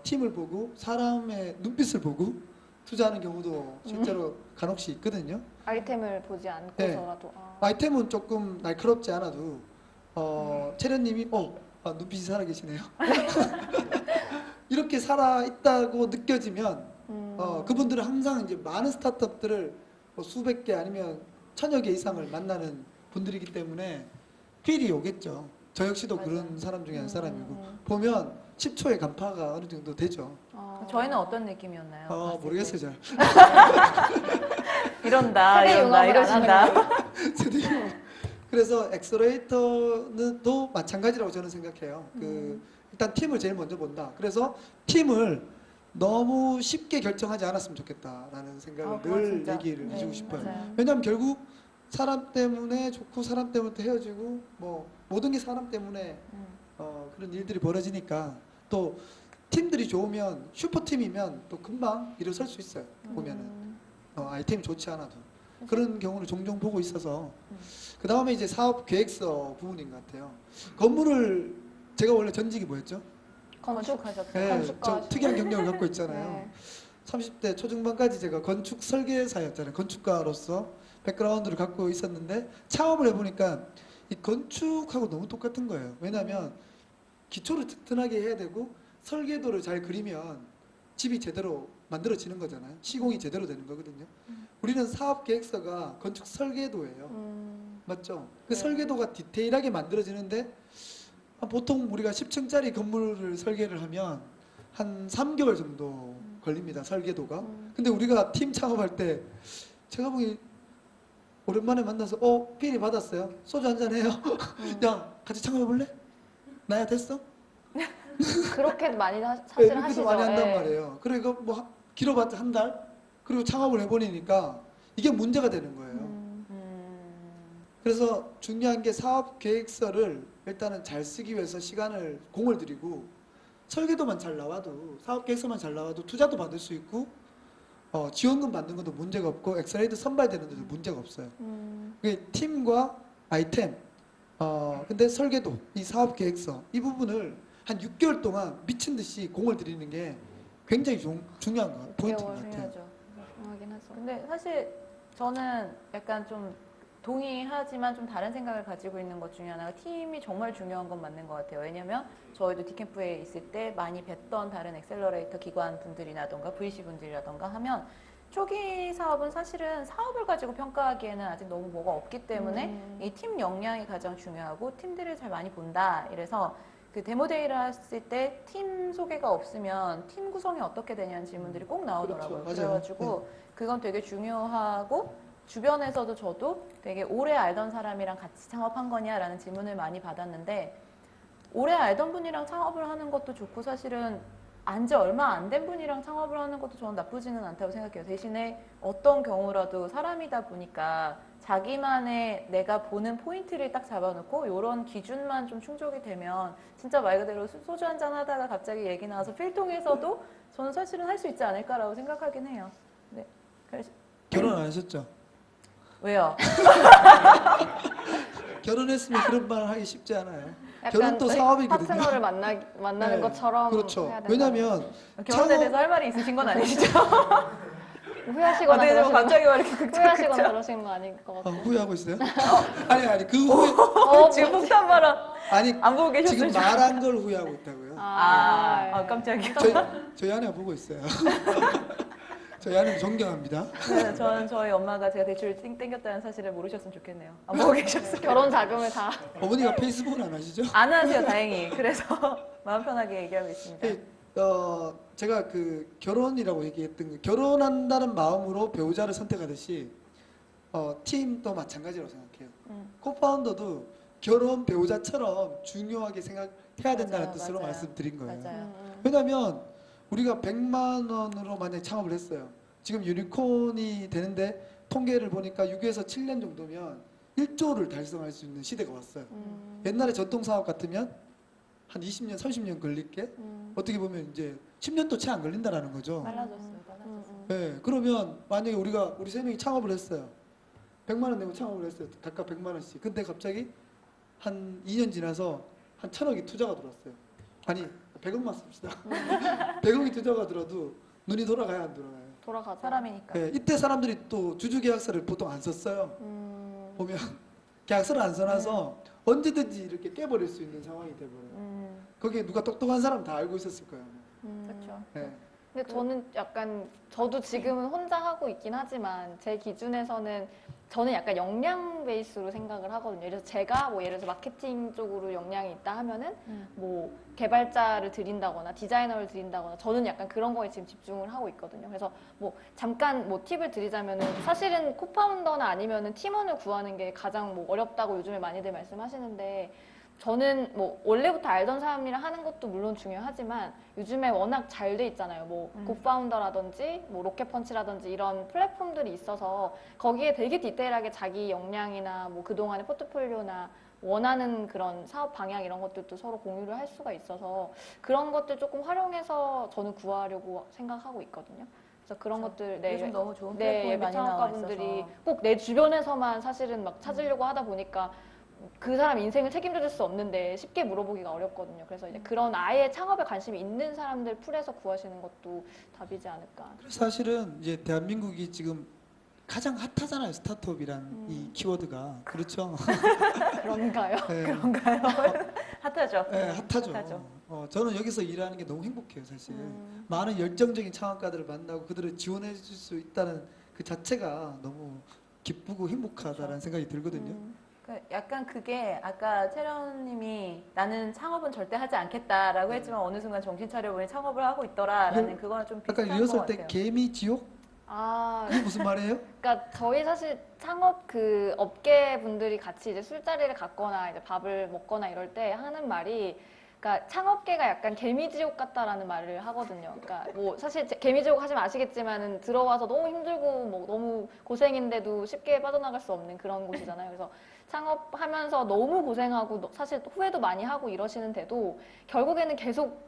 팀을 보고 사람의 눈빛을 보고 투자하는 경우도 실제로 간혹씩 있거든요. 아이템을 보지 않고서라도. 아이템은 조금 날카롭지 않아도 채련님이 눈빛이 살아계시네요. 이렇게 살아있다고 느껴지면 그분들은 항상 이제 많은 스타트업들을 뭐 수백 개 아니면 천여 개 이상을 만나는 분들이기 때문에 필이 오겠죠. 저 역시도 맞아요. 그런 사람 중에 한 사람이고 보면 10초의 간파가 어느 정도 되죠. 저희는 어떤 느낌이었나요? 봤을 모르겠어요 때? 잘. 이런다 세대 융합을 안 이러신다. 세대요. 그래서 엑셀러레이터는 또 마찬가지라고 저는 생각해요. 일단 팀을 제일 먼저 본다. 그래서 팀을 너무 쉽게 결정하지 않았으면 좋겠다라는 생각을 그건 늘 진짜. 얘기를 네, 해주고 싶어요. 맞아요. 왜냐하면 결국 사람 때문에 좋고 사람 때문에 또 헤어지고 뭐 모든 게 사람 때문에 그런 일들이 벌어지니까 또 팀들이 좋으면 슈퍼팀이면 또 금방 일어설 수 있어요. 보면은 아이템이 좋지 않아도 그런 경우를 종종 보고 있어서 그 다음에 이제 사업 계획서 부분인 것 같아요. 건물을 제가 원래 전직이 뭐였죠? 건축하셨어요. 네, 건축가 저 특이한 경력을 갖고 있잖아요. 네. 30대 초중반까지 제가 건축 설계사였잖아요. 건축가로서 백그라운드를 갖고 있었는데 창업을 해보니까 이 건축하고 너무 똑같은 거예요. 왜냐하면 기초를 튼튼하게 해야 되고 설계도를 잘 그리면 집이 제대로 만들어지는 거잖아요. 시공이 제대로 되는 거거든요. 우리는 사업 계획서가 건축 설계도예요. 맞죠? 그 네. 설계도가 디테일하게 만들어지는데 보통 우리가 10층짜리 건물을 설계를 하면 한 3개월 정도 걸립니다. 설계도가. 근데 우리가 팀 창업할 때 제가 보기 오랜만에 만나서 필이 받았어요. 소주 한잔 해요. 야 같이 창업해 볼래? 나야 됐어? 그렇게 많이 네, 사실 이렇게도 하시죠. 많이 한단 예. 말이에요. 그리고 뭐 길어봤자 한 달? 그리고 창업을 해보니까 이게 문제가 되는 거예요. 그래서 중요한 게 사업 계획서를 일단은 잘 쓰기 위해서 시간을 공을 들이고 설계도만 잘 나와도 사업 계획서만 잘 나와도 투자도 받을 수 있고 지원금 받는 것도 문제가 없고 엑셀레이터 선발되는 데도 문제가 없어요. 그게 팀과 아이템 근데 설계도 이 사업 계획서 이 부분을 한 6개월 동안 미친 듯이 공을 들이는 게 굉장히 중요한 거 포인트인 것 같아요. 중요하죠. 중요하긴 하죠. 근데 사실 저는 약간 좀 동의하지만 좀 다른 생각을 가지고 있는 것 중에 하나가 팀이 정말 중요한 건 맞는 것 같아요. 왜냐면 저희도 디캠프에 있을 때 많이 뵀던 다른 엑셀러레이터 기관 분들이라던가 VC 분들이라던가 하면 초기 사업은 사실은 사업을 가지고 평가하기에는 아직 너무 뭐가 없기 때문에 이 팀 역량이 가장 중요하고 팀들을 잘 많이 본다. 이래서 그 데모데이를 했을 때 팀 소개가 없으면 팀 구성이 어떻게 되냐는 질문들이 꼭 나오더라고요. 그렇죠. 그래가지고 그건 되게 중요하고 주변에서도 저도 되게 오래 알던 사람이랑 같이 창업한 거냐라는 질문을 많이 받았는데 오래 알던 분이랑 창업을 하는 것도 좋고 사실은 안지 얼마 안 된 분이랑 창업을 하는 것도 저는 나쁘지는 않다고 생각해요. 대신에 어떤 경우라도 사람이다 보니까 자기만의 내가 보는 포인트를 딱 잡아놓고 이런 기준만 좀 충족이 되면 진짜 말 그대로 소주 한잔 하다가 갑자기 얘기 나와서 필통에서도 저는 사실은 할 수 있지 않을까라고 생각하긴 해요. 네. 그래서 결혼 안 하셨죠? 왜요? 결혼했으면 그런 말 하기 쉽지 않아요. 약간 결혼도 사업이거든요. 파트너를 만나는 네, 것처럼 그렇죠. 해야 된다. 왜냐하면 결혼에 대해서 할 말이 있으신 건 아니시죠? 후회하시거나 어떻게 좀 그러시는 갑자기 왜 이렇게 후회하시거나 그러시는 거 아닌 것 같아요. 후회하고 있어요? 아니 그 후회 지금 폭탄 발언 아니 안 보고 계셨을 지금 줄 말한 걸 후회하고 있다고요. 깜짝이야. 저희 아내가 보고 있어요. 저희 아내는 존경합니다. 네, 저는 저희 엄마가 제가 대출 땡겼다는 사실을 모르셨으면 좋겠네요. 안 보고 계셨어요. 결혼 자금을 다. 어머니가 페이스북은 안 하시죠? 안 하세요, 다행히. 그래서 마음 편하게 얘기하고 있습니다. 제가 그 결혼이라고 얘기했던 게 결혼한다는 마음으로 배우자를 선택하듯이 팀도 마찬가지라고 생각해요. 코파운더도 결혼 배우자처럼 중요하게 생각해야 된다는 맞아요, 뜻으로 맞아요. 말씀드린 거예요. 맞아요. 왜냐하면 우리가 100만 원으로 만약에 창업을 했어요. 지금 유니콘이 되는데 통계를 보니까 6에서 7년 정도면 1조를 달성할 수 있는 시대가 왔어요. 옛날에 전통사업 같으면 한 20년, 30년 걸릴 게 어떻게 보면 이제 10년도 채 안 걸린다라는 거죠. 빨라졌어요. 네, 그러면 만약에 우리 세 명이 창업을 했어요. 100만 원 내고 창업을 했어요. 각각 100만 원씩. 근데 갑자기 한 2년 지나서 한 1,000억이 투자가 들어왔어요. 아니 100억만 씁시다. 100억이 투자가 들어도 눈이 돌아가야 안 돌아가요. 돌아가죠. 사람이니까. 네, 이때 사람들이 또 주주계약서를 보통 안 썼어요. 보면 계약서를 안 써놔서 언제든지 이렇게 깨버릴 수 있는 상황이 돼버려요. 거기에 누가 똑똑한 사람 다 알고 있었을 거예요. 그렇죠. 네. 근데 저는 약간 저도 지금은 혼자 하고 있긴 하지만 제 기준에서는 저는 약간 역량 베이스로 생각을 하거든요. 그래서 제가 뭐 예를 들어서 마케팅 쪽으로 역량이 있다 하면은 뭐 개발자를 들인다거나 디자이너를 들인다거나 저는 약간 그런 거에 지금 집중을 하고 있거든요. 그래서 뭐 잠깐 뭐 팁을 드리자면은 사실은 코파운더나 아니면은 팀원을 구하는 게 가장 뭐 어렵다고 요즘에 많이들 말씀하시는데 저는 뭐 원래부터 알던 사람이랑 하는 것도 물론 중요하지만 요즘에 워낙 잘 돼 있잖아요. 뭐 굿파운더라든지 뭐 로켓펀치라든지 이런 플랫폼들이 있어서 거기에 되게 디테일하게 자기 역량이나 뭐 그동안의 포트폴리오나 원하는 그런 사업 방향 이런 것들도 서로 공유를 할 수가 있어서 그런 것들 조금 활용해서 저는 구하려고 생각하고 있거든요. 그래서 그런 그렇죠. 것들 요즘 너무 좋은 네, 플랫폼이 예비 많이 나와 창업가분들이 있어서. 꼭 내 주변에서만 사실은 막 찾으려고 하다 보니까 그 사람 인생을 책임져 줄 수 없는데 쉽게 물어보기가 어렵거든요. 그래서 이제 그런 아예 창업에 관심이 있는 사람들 풀에서 구하시는 것도 답이지 않을까. 사실은 이제 대한민국이 지금 가장 핫하잖아요. 스타트업이란 이 키워드가. 그렇죠? 그런가요? 네. 핫하죠. 네, 핫하죠. 핫하죠. 저는 여기서 일하는 게 너무 행복해요, 사실. 음. 많은 열정적인 창업가들을 만나고 그들을 지원해 줄 수 있다는 그 자체가 너무 기쁘고 행복하다라는 그렇죠. 생각이 들거든요. 약간 그게 아까 채련님이 나는 창업은 절대 하지 않겠다라고 네. 했지만 어느 순간 정신 차려보니 창업을 하고 있더라라는 그거는 좀 아까 비슷한 것 리허설 때 같아요. 개미 지옥? 아, 그게 무슨 말이에요? 그러니까 저희 사실 창업 그 업계 분들이 같이 이제 술자리를 갖거나 이제 밥을 먹거나 이럴 때 하는 말이 그러니까 창업계가 약간 개미지옥 같다라는 말을 하거든요. 그러니까 뭐 사실 개미지옥 하시면 아시겠지만은 들어와서 너무 힘들고 뭐 너무 고생인데도 쉽게 빠져나갈 수 없는 그런 곳이잖아요. 그래서 창업하면서 너무 고생하고 사실 후회도 많이 하고 이러시는데도 결국에는 계속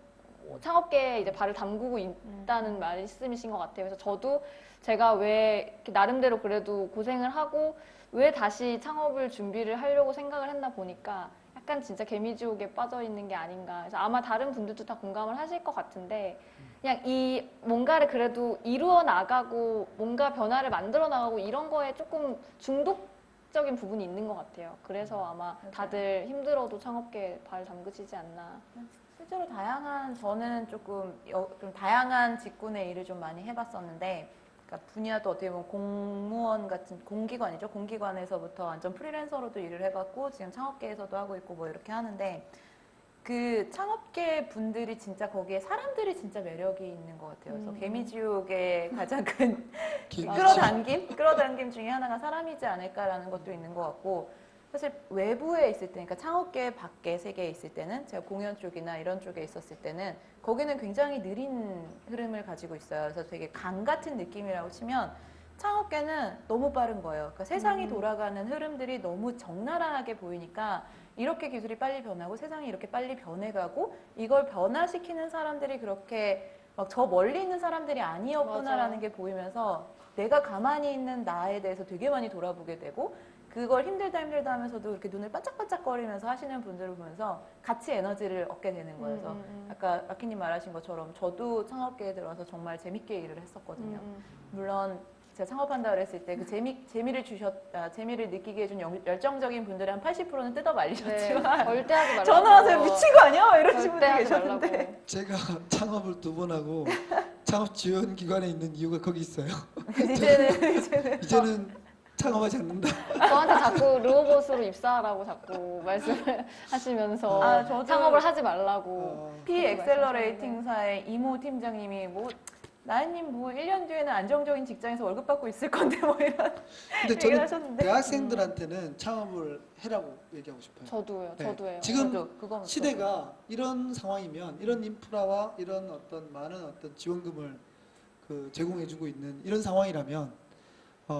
창업계에 이제 발을 담그고 있다는 말씀이신 것 같아요. 그래서 저도 제가 왜 이렇게 나름대로 그래도 고생을 하고 왜 다시 창업을 준비를 하려고 생각을 했나 보니까 약간 진짜 개미지옥에 빠져 있는 게 아닌가. 그래서 아마 다른 분들도 다 공감을 하실 것 같은데 그냥 이 뭔가를 그래도 이루어 나가고 뭔가 변화를 만들어 나가고 이런 거에 조금 중독적인 부분이 있는 것 같아요. 그래서 아마 다들 힘들어도 창업계에 발 담그시지 않나. 실제로 저는 좀 다양한 직군의 일을 좀 많이 해봤었는데, 그러니까 분야도 어떻게 보면 공무원 같은 공기관이죠. 공기관에서부터 완전 프리랜서로도 일을 해봤고, 지금 창업계에서도 하고 있고 뭐 이렇게 하는데, 그 창업계 분들이 진짜 거기에 사람들이 진짜 매력이 있는 것 같아요. 그래서 개미지옥의 가장 큰 끌어당김 중에 하나가 사람이지 않을까라는 것도 있는 것 같고, 사실 외부에 있을 때, 그러니까 창업계 밖에 세계에 있을 때는 제가 공연 쪽이나 이런 쪽에 있었을 때는 거기는 굉장히 느린 흐름을 가지고 있어요. 그래서 되게 강 같은 느낌이라고 치면 창업계는 너무 빠른 거예요. 그러니까 세상이 돌아가는 흐름들이 너무 적나라하게 보이니까 이렇게 기술이 빨리 변하고 세상이 이렇게 빨리 변해가고 이걸 변화시키는 사람들이 그렇게 막 저 멀리 있는 사람들이 아니었구나라는 맞아요. 게 보이면서 내가 가만히 있는 나에 대해서 되게 많이 돌아보게 되고 그걸 힘들다 하면서도 이렇게 눈을 반짝반짝거리면서 하시는 분들을 보면서 같이 에너지를 얻게 되는 거예요. 그래서 아까 라키님 말하신 것처럼 저도 창업계에 들어와서 정말 재밌게 일을 했었거든요. 물론 제가 창업한다 그랬을 때 그 재미를 느끼게 해준 열정적인 분들의 한 80%는 뜯어 네, 말리셨지만 절대 하지 말라고. 전화 와서 미친 거 아니야? 막 이러신 절대 분들 하지 계셨는데 말라고. 제가 창업을 2번 하고 창업 지원 기관에 있는 이유가 거기 있어요. 이제는 창업하지 않는다. 저한테 자꾸 르오봇으로 입사하라고 자꾸 말씀을 하시면서 저도 창업을 하지 말라고. 어, P 엑셀러레이팅사의 이모 팀장님이 뭐 나연님 뭐 1년 뒤에는 안정적인 직장에서 월급 받고 있을 건데 뭐 이런 근데 얘기를 저는 하셨는데 대학생들한테는 창업을 해라고 얘기하고 싶어요. 저도요. 네. 저도예요. 지금 저도 그건 시대가 이런 상황이면 이런 인프라와 이런 어떤 많은 어떤 지원금을 제공해주고 있는 이런 상황이라면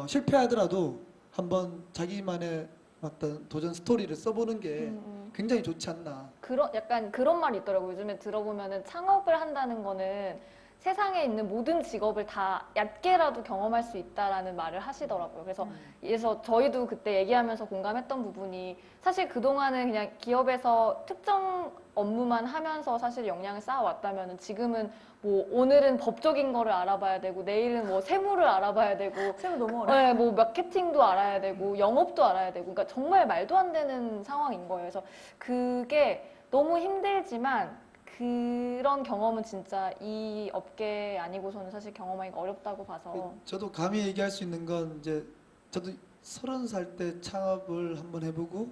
실패하더라도 한번 자기만의 어떤 도전 스토리를 써보는 게 굉장히 좋지 않나. 약간 그런 말이 있더라고요. 요즘에 들어보면은 창업을 한다는 거는 세상에 있는 모든 직업을 다 얕게라도 경험할 수 있다라는 말을 하시더라고요. 그래서 저희도 그때 얘기하면서 공감했던 부분이 사실 그동안은 그냥 기업에서 특정 업무만 하면서 사실 역량을 쌓아왔다면 지금은 뭐 오늘은 법적인 거를 알아봐야 되고 내일은 뭐 세무를 알아봐야 되고 세무 너무 어려워. 네, 뭐 마케팅도 알아야 되고 영업도 알아야 되고 그러니까 정말 말도 안 되는 상황인 거예요. 그래서 그게 너무 힘들지만 그런 경험은 진짜 이 업계 아니고서는 사실 경험하기가 어렵다고 봐서. 저도 감히 얘기할 수 있는 건 이제 저도 30살 때 창업을 한번 해보고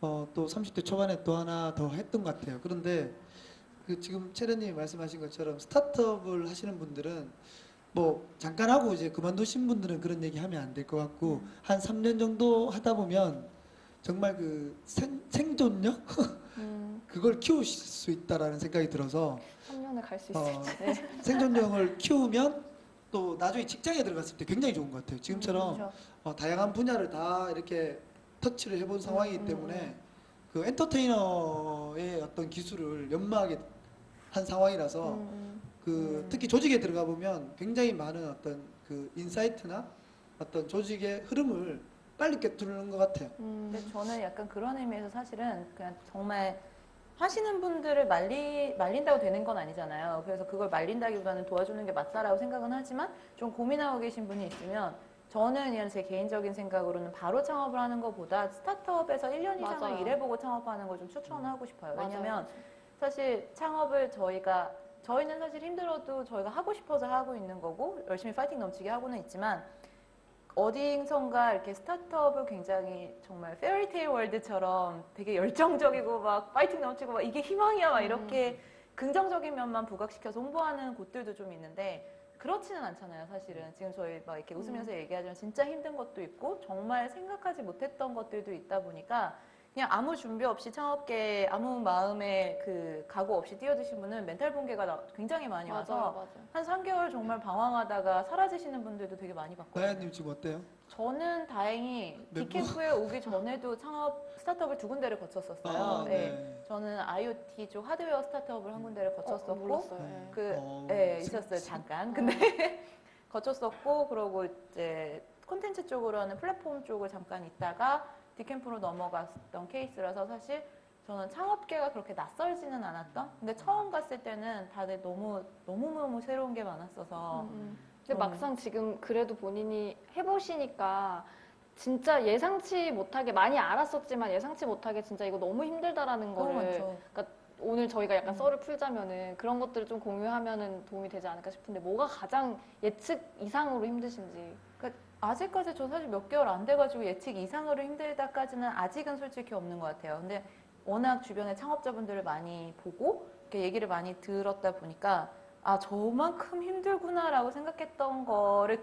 또 30대 초반에 또 하나 더 했던 것 같아요. 그런데 그 지금 채련님이 말씀하신 것처럼 스타트업을 하시는 분들은 뭐 잠깐 하고 이제 그만두신 분들은 그런 얘기 하면 안 될 것 같고 한 3년 정도 하다 보면 정말 그 생존력 그걸 키우실 수 있다라는 생각이 들어서 3년을 갈 수 어, 있을지. 네. 생존력을 키우면 또 나중에 직장에 들어갔을 때 굉장히 좋은 것 같아요. 지금처럼 그렇죠. 다양한 분야를 다 이렇게 터치를 해본 상황이기 때문에 그 엔터테이너의 어떤 기술을 연마하게 한 상황이라서 그 특히 조직에 들어가 보면 굉장히 많은 어떤 그 인사이트나 어떤 조직의 흐름을 빨리 꿰뚫는 것 같아요. 근데 저는 약간 그런 의미에서 사실은 그냥 정말 하시는 분들을 말린다고 되는 건 아니잖아요. 그래서 그걸 말린다기보다는 도와주는 게 맞다라고 생각은 하지만 좀 고민하고 계신 분이 있으면 저는 그냥 제 개인적인 생각으로는 바로 창업을 하는 것보다 스타트업에서 1년 이상을 맞아요. 일해보고 창업하는 걸 좀 추천하고 싶어요. 맞아요. 왜냐면 사실 창업을 저희는 사실 힘들어도 저희가 하고 싶어서 하고 있는 거고 열심히 파이팅 넘치게 하고는 있지만 어디선가 이렇게 스타트업을 굉장히 정말 페어리테일 월드처럼 되게 열정적이고 막 파이팅 넘치고 막 이게 희망이야 막 이렇게 긍정적인 면만 부각시켜서 홍보하는 곳들도 좀 있는데 그렇지는 않잖아요, 사실은. 지금 저희 막 이렇게 웃으면서 얘기하지만 진짜 힘든 것도 있고 정말 생각하지 못했던 것들도 있다 보니까 그냥 아무 준비 없이 창업계에 아무 마음의 그 각오 없이 뛰어드신 분은 멘탈 붕괴가 굉장히 많이 와서 맞아요. 한 3개월 정말 방황하다가 사라지시는 분들도 되게 많이 봤거든요. 나연님 지금 어때요? 저는 다행히 디캠프에 오기 전에도 스타트업을 2군데를 거쳤었어요. 네. 저는 IoT 쪽 하드웨어 스타트업을 한 군데를 거쳤었고 몰랐어요. 있었어요 잠깐. 근데 거쳤었고 그러고 이제 콘텐츠 쪽으로 하는 플랫폼 쪽을 잠깐 있다가 디캠프로 넘어갔던 케이스라서 사실 저는 창업계가 그렇게 낯설지는 않았던. 근데 처음 갔을 때는 다들 너무 새로운 게 많았어서. 근데 막상 지금 그래도 본인이 해보시니까 진짜 예상치 못하게 많이 알았었지만 예상치 못하게 진짜 이거 너무 힘들다라는 너무 거를 많죠. 그러니까 오늘 저희가 약간 썰을 풀자면은 그런 것들을 좀 공유하면은 도움이 되지 않을까 싶은데 뭐가 가장 예측 이상으로 힘드신지. 아직까지 저 사실 몇 개월 안 돼가지고 예측 이상으로 힘들다까지는 아직은 솔직히 없는 것 같아요. 근데 워낙 주변에 창업자분들을 많이 보고 이렇게 얘기를 많이 들었다 보니까 아 저만큼 힘들구나라고 생각했던 거를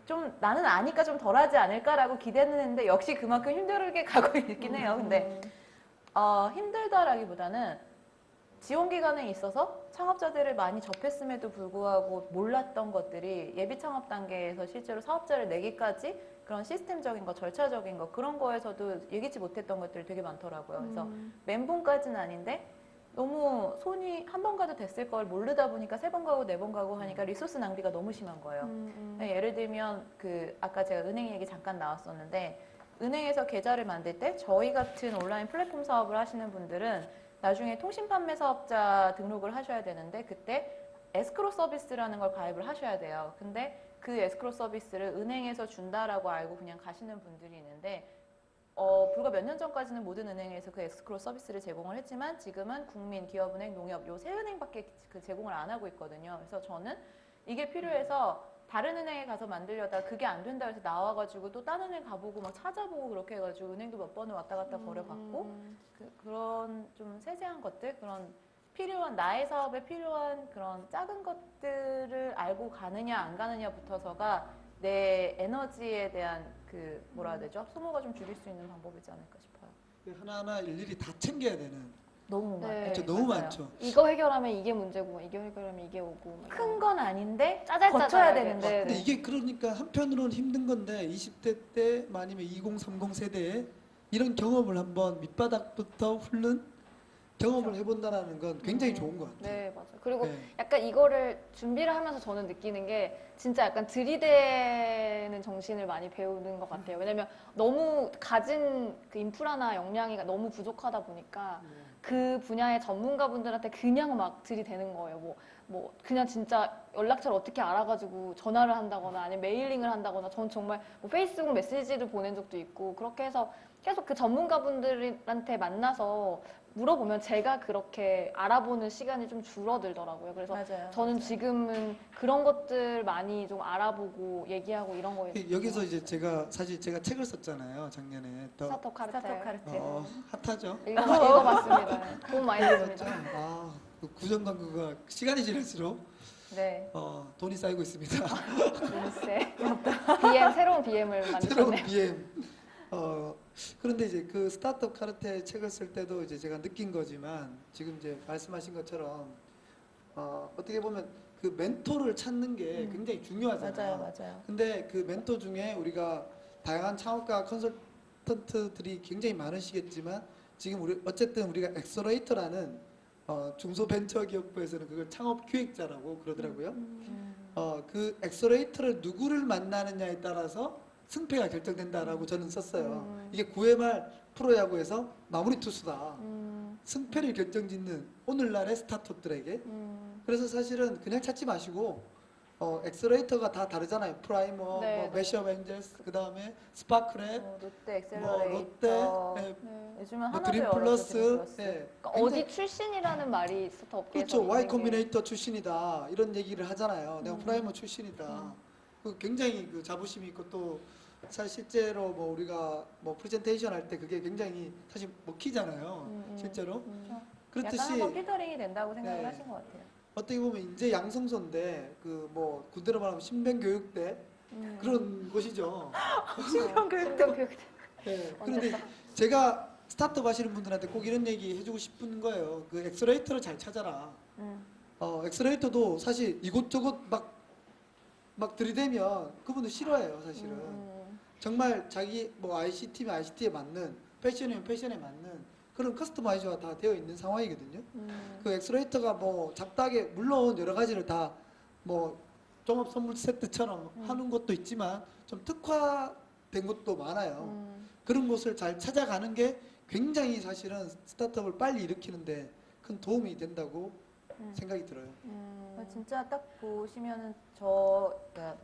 좀 나는 아니까 좀 덜하지 않을까라고 기대는 했는데 역시 그만큼 힘들게 가고 있긴 해요. 근데 힘들다라기보다는 지원 기간에 있어서 창업자들을 많이 접했음에도 불구하고 몰랐던 것들이 예비 창업 단계에서 실제로 사업자를 내기까지 그런 시스템적인 거, 절차적인 거 그런 거에서도 예기치 못했던 것들이 되게 많더라고요. 그래서 멘붕까지는 아닌데 너무 손이 한 번 가도 됐을 걸 모르다 보니까 3번 가고 4번 가고 하니까 리소스 낭비가 너무 심한 거예요. 예를 들면 아까 제가 은행 얘기 잠깐 나왔었는데 은행에서 계좌를 만들 때 저희 같은 온라인 플랫폼 사업을 하시는 분들은 나중에 통신 판매 사업자 등록을 하셔야 되는데 그때 에스크로 서비스라는 걸 가입을 하셔야 돼요. 근데 그 에스크로 서비스를 은행에서 준다라고 알고 그냥 가시는 분들이 있는데 불과 몇 년 전까지는 모든 은행에서 그 에스크로 서비스를 제공을 했지만 지금은 국민, 기업은행, 농협 요 3은행밖에 그 제공을 안 하고 있거든요. 그래서 저는 이게 필요해서 다른 은행에 가서 만들려다 그게 안 된다 해서 나와가지고 또 다른 은행 가보고 막 찾아보고 그렇게 해가지고 은행도 몇 번을 왔다 갔다 거려봤고 그런 좀 세세한 것들 그런 필요한 나의 사업에 필요한 그런 작은 것들을 알고 가느냐 안 가느냐부터서가 내 에너지에 대한 그 뭐라 해야 되죠? 소모가 좀 줄일 수 있는 방법이지 않을까 싶어요. 하나하나 일일이 다 챙겨야 되는 너무 네. 진짜 너무 맞아요. 많죠. 이거 해결하면 이게 문제고 이게 해결하면 이게 오고 큰 건 아닌데 짜잘짜잘하게. 거쳐야 되는데 근데 이게 그러니까 한편으로는 힘든 건데 20대 때 아니면 20, 30 세대에 이런 경험을 한번 밑바닥부터 훑는 경험을 해본다는 건 굉장히 좋은 것 같아요. 네, 맞아요. 그리고 네. 약간 이거를 준비를 하면서 저는 느끼는 게 진짜 약간 들이대는 정신을 많이 배우는 것 같아요. 왜냐면 너무 가진 그 인프라나 역량이 너무 부족하다 보니까 그 분야의 전문가분들한테 그냥 막 들이대는 거예요. 뭐 그냥 진짜 연락처를 어떻게 알아가지고 전화를 한다거나 아니면 메일링을 한다거나 전 정말 뭐 페이스북 메시지를 보낸 적도 있고 그렇게 해서 계속 그 전문가분들한테 만나서 물어보면 제가 그렇게 알아보는 시간이 좀 줄어들더라고요. 그래서 맞아요. 저는 맞아요. 지금은 그런 것들 많이 좀 알아보고 얘기하고 이런 거에 여기서 이제 사실 제가 책을 썼잖아요. 작년에 또 스타트업 카르텔 스타트업 카르텔. 핫하죠. 읽어봤습니다. 도움 많이 읽어봤죠. 됐습니다. 그 구전 광고가 시간이 지날수록 네. 돈이 쌓이고 있습니다. 인세 BM 새로운 BM을 새로운 만드셨네요. BM. 그런데 이제 그 스타트업 카르텔 책을 쓸 때도 이제 제가 느낀 거지만 지금 이제 말씀하신 것처럼 어떻게 보면 그 멘토를 찾는 게 굉장히 중요하잖아요. 맞아요. 근데 그 멘토 중에 우리가 다양한 창업가 컨설턴트들이 굉장히 많으시겠지만 지금 어쨌든 우리가 엑셀러레이터라는 중소벤처기업부에서는 그걸 창업 기획자라고 그러더라고요. 그 엑셀러레이터를 누구를 만나느냐에 따라서 승패가 결정된다라고 저는 썼어요. 이게 9회 말 프로야구에서 마무리 투수다. 승패를 결정짓는 오늘날의 스타트업들에게. 그래서 사실은 그냥 찾지 마시고 엑셀러레이터가 다 다르잖아요. 프라이머, 네, 뭐 네. 매시업 엔젤스, 그 다음에 스파크랩, 롯데 뭐 엑셀러레이터. 롯데, 네. 요즘은 뭐 하나도 드림 열어서 플러스, 드림 플러스. 그러니까 굉장히- 어디 출신이라는 말이 스타트업 업계에서 그렇죠. Y 있는 게 컴비네이터 출신이다 이런 얘기를 하잖아요. 내가 프라이머 출신이다. 음. 그 굉장히 그 자부심이 있고 또 사실 실제로 뭐 우리가 뭐 프레젠테이션 할 때 그게 굉장히 사실 먹히잖아요. 실제로 약간 그렇듯이 한번 필터링이 된다고 생각을 네. 하신 것 같아요. 어떻게 보면 인재 양성소인데 그 뭐 군대로 말하면 신병교육대 그런 곳이죠. 신병교육 네. 언제 그런데 제가 스타트업 하시는 분들한테 꼭 이런 얘기 해주고 싶은 거예요. 그 엑셀레이터를 잘 찾아라. 엑셀레이터도 사실 이곳저곳 막 들이대면 그분들 싫어해요, 사실은. 정말 자기 뭐 ICT면 ICT에 맞는, 패션이면 패션에 맞는 그런 커스터마이즈가 다 되어 있는 상황이거든요. 그 엑셀레이터가 뭐 잡다하게 물론 여러 가지를 다 뭐 종합 선물 세트처럼 하는 것도 있지만 좀 특화된 것도 많아요. 그런 곳을 잘 찾아가는 게 굉장히 사실은 스타트업을 빨리 일으키는데 큰 도움이 된다고 생각이 들어요. 진짜 딱 보시면은 그러니까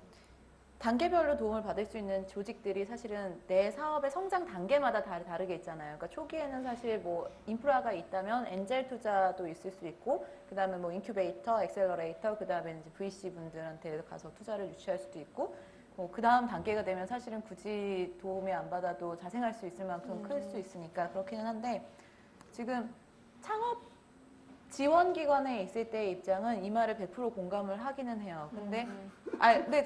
단계별로 도움을 받을 수 있는 조직들이 사실은 내 사업의 성장 단계마다 다르게 있잖아요. 그러니까 초기에는 사실 뭐 인프라가 있다면 엔젤 투자도 있을 수 있고, 그 다음에 뭐 인큐베이터, 엑셀러레이터, 그 다음에 이제 VC 분들한테 가서 투자를 유치할 수도 있고, 그 다음 단계가 되면 사실은 굳이 도움이 안 받아도 자생할 수 있을 만큼 클 수 있으니까 그렇기는 한데, 지금 창업 지원기관에 있을 때의 입장은 이 말을 100% 공감을 하기는 해요. 근데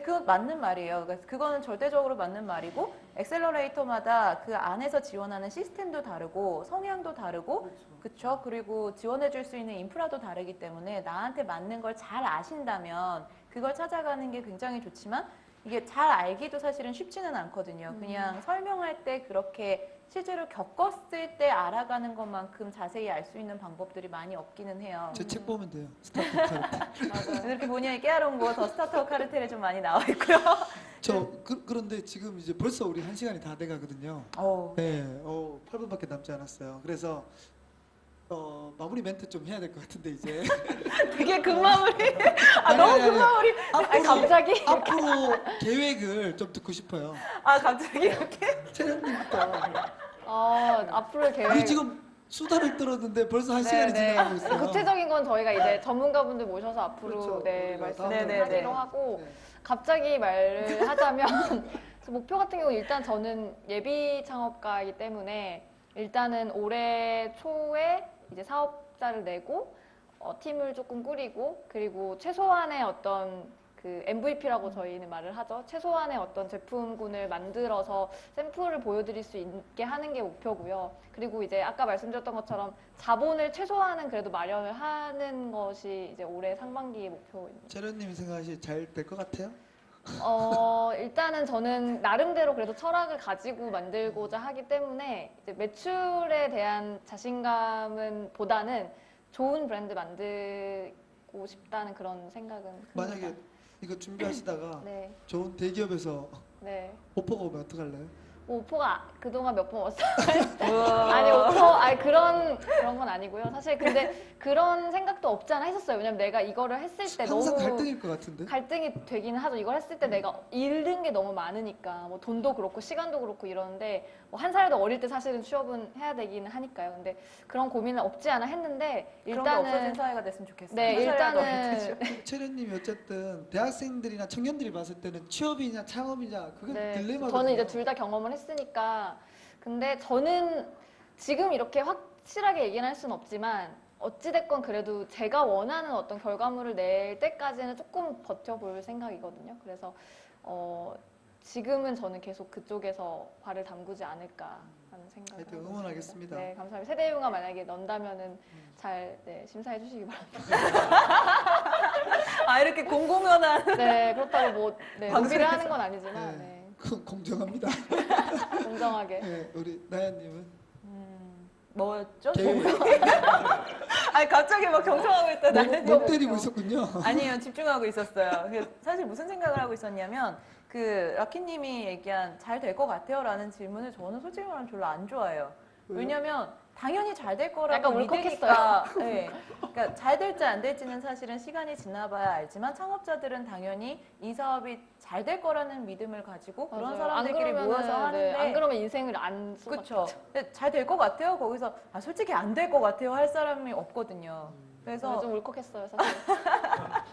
그건 맞는 말이에요. 그러니까 그거는 절대적으로 맞는 말이고, 엑셀러레이터마다 그 안에서 지원하는 시스템도 다르고, 성향도 다르고, 그쵸? 그리고 지원해줄 수 있는 인프라도 다르기 때문에 나한테 맞는 걸 잘 아신다면 그걸 찾아가는 게 굉장히 좋지만, 이게 잘 알기도 사실은 쉽지는 않거든요. 그냥 설명할 때 그렇게 실제로 겪었을 때 알아가는 것만큼 자세히 알 수 있는 방법들이 많이 없기는 해요. 제 책 보면 돼요. 스타트업 카르텔. 맞아요. 이렇게 보니 깨알은 거더 스타트업 카르텔에 좀 많이 나와 있고요. 그런데 지금 이제 벌써 우리 1시간이 다 돼가거든요. 네, 8분밖에 남지 않았어요. 그래서 마무리 멘트 좀 해야 될 것 같은데 이제. 되게 급마무리. 아니, 너무 아니, 아니. 급마무리. 아니, 갑자기 앞으로 계획을 좀 듣고 싶어요. 갑자기 이렇게. 채련님부터. 앞으로의 계획 우리 지금 수다를 떨었는데 벌써 1시간이 지나가고 있어요. 구체적인 건 저희가 이제 전문가분들 모셔서 앞으로 그렇죠. 우리가 말씀하기로 네. 하고 네. 갑자기 말을 하자면 그 목표 같은 경우 일단 저는 예비 창업가이기 때문에 일단은 올해 초에 이제 사업자를 내고 팀을 조금 꾸리고, 그리고 최소한의 어떤 그 MVP라고 저희는 말을 하죠. 최소한의 어떤 제품군을 만들어서 샘플을 보여드릴 수 있게 하는 게 목표고요. 그리고 이제 아까 말씀드렸던 것처럼 자본을 최소한은 그래도 마련을 하는 것이 이제 올해 상반기의 목표입니다. 채련님이 생각하시 잘 될 것 같아요? 일단은 저는 나름대로 그래도 철학을 가지고 만들고자 하기 때문에 이제 매출에 대한 자신감은 보다는 좋은 브랜드 만들고 싶다는 그런 생각은 큽니다. 만약에 이거 준비하시다가 네, 좋은 대기업에서 네. 오퍼가 오면 어떡할래요? 뭐 오퍼가 그동안 몇 번 왔어요. 우와. 아니 오퍼 아니 그런 건 아니고요. 사실 근데 그런 생각도 없지 않아 했었어요. 왜냐면 내가 이거를 했을 때 항상 너무 갈등일 것 같은데. 갈등이 되긴 하죠. 이걸 했을 때 내가 잃는 게 너무 많으니까 뭐 돈도 그렇고 시간도 그렇고 이러는데 뭐 한 살도 어릴 때 사실은 취업은 해야 되긴 하니까요. 근데 그런 고민은 없지 않아 했는데 그런 게 없어진 일단은 사회가 됐으면 좋겠어요. 네, 한 살이라도 일단은 어릴 때 채련님이 어쨌든 대학생들이나 청년들이 봤을 때는 취업이냐 창업이냐 그건 딜레마거든요. 저는 이제 둘 다 경험을 했으니까 근데 저는 지금 이렇게 확실하게 얘기는 할 수는 없지만 어찌됐건 그래도 제가 원하는 어떤 결과물을 낼 때까지는 조금 버텨볼 생각이거든요. 그래서 지금은 저는 계속 그쪽에서 발을 담그지 않을까 하는 생각을 하여튼 하고 응원하겠습니다. 있습니다. 네, 감사합니다. 세대유가 만약에 넣는다면은 잘 심사해 주시기 바랍니다. 아 이렇게 공공연한 네, 그렇다고 뭐 방송에서. 로비를 하는 건 아니지만 네. 네, 공정합니다. 공정하게. 네, 우리 나연님은 뭐였죠? 계획 아니 갑자기 막 경청하고 있다 나는 목 때리고 있었군요. 아니에요 집중하고 있었어요. 사실 무슨 생각을 하고 있었냐면 그 라키님이 얘기한 잘 될 것 같아요라는 질문을 저는 솔직히 말하면 별로 안 좋아해요. 왜냐면 당연히 잘 될 거라고 약간 믿으니까 네. 그러니까 잘 될지 안 될지는 사실은 시간이 지나봐야 알지만 창업자들은 당연히 이 사업이 잘 될 거라는 믿음을 가지고 그런 맞아요. 사람들끼리 안 그러면은, 모여서 하는데 네, 안 그러면 인생을 안 그렇죠. 쏟아. 잘 될 것 같아요. 거기서 솔직히 안 될 것 같아요 할 사람이 없거든요. 그래서 그래서 좀 울컥했어요, 사실.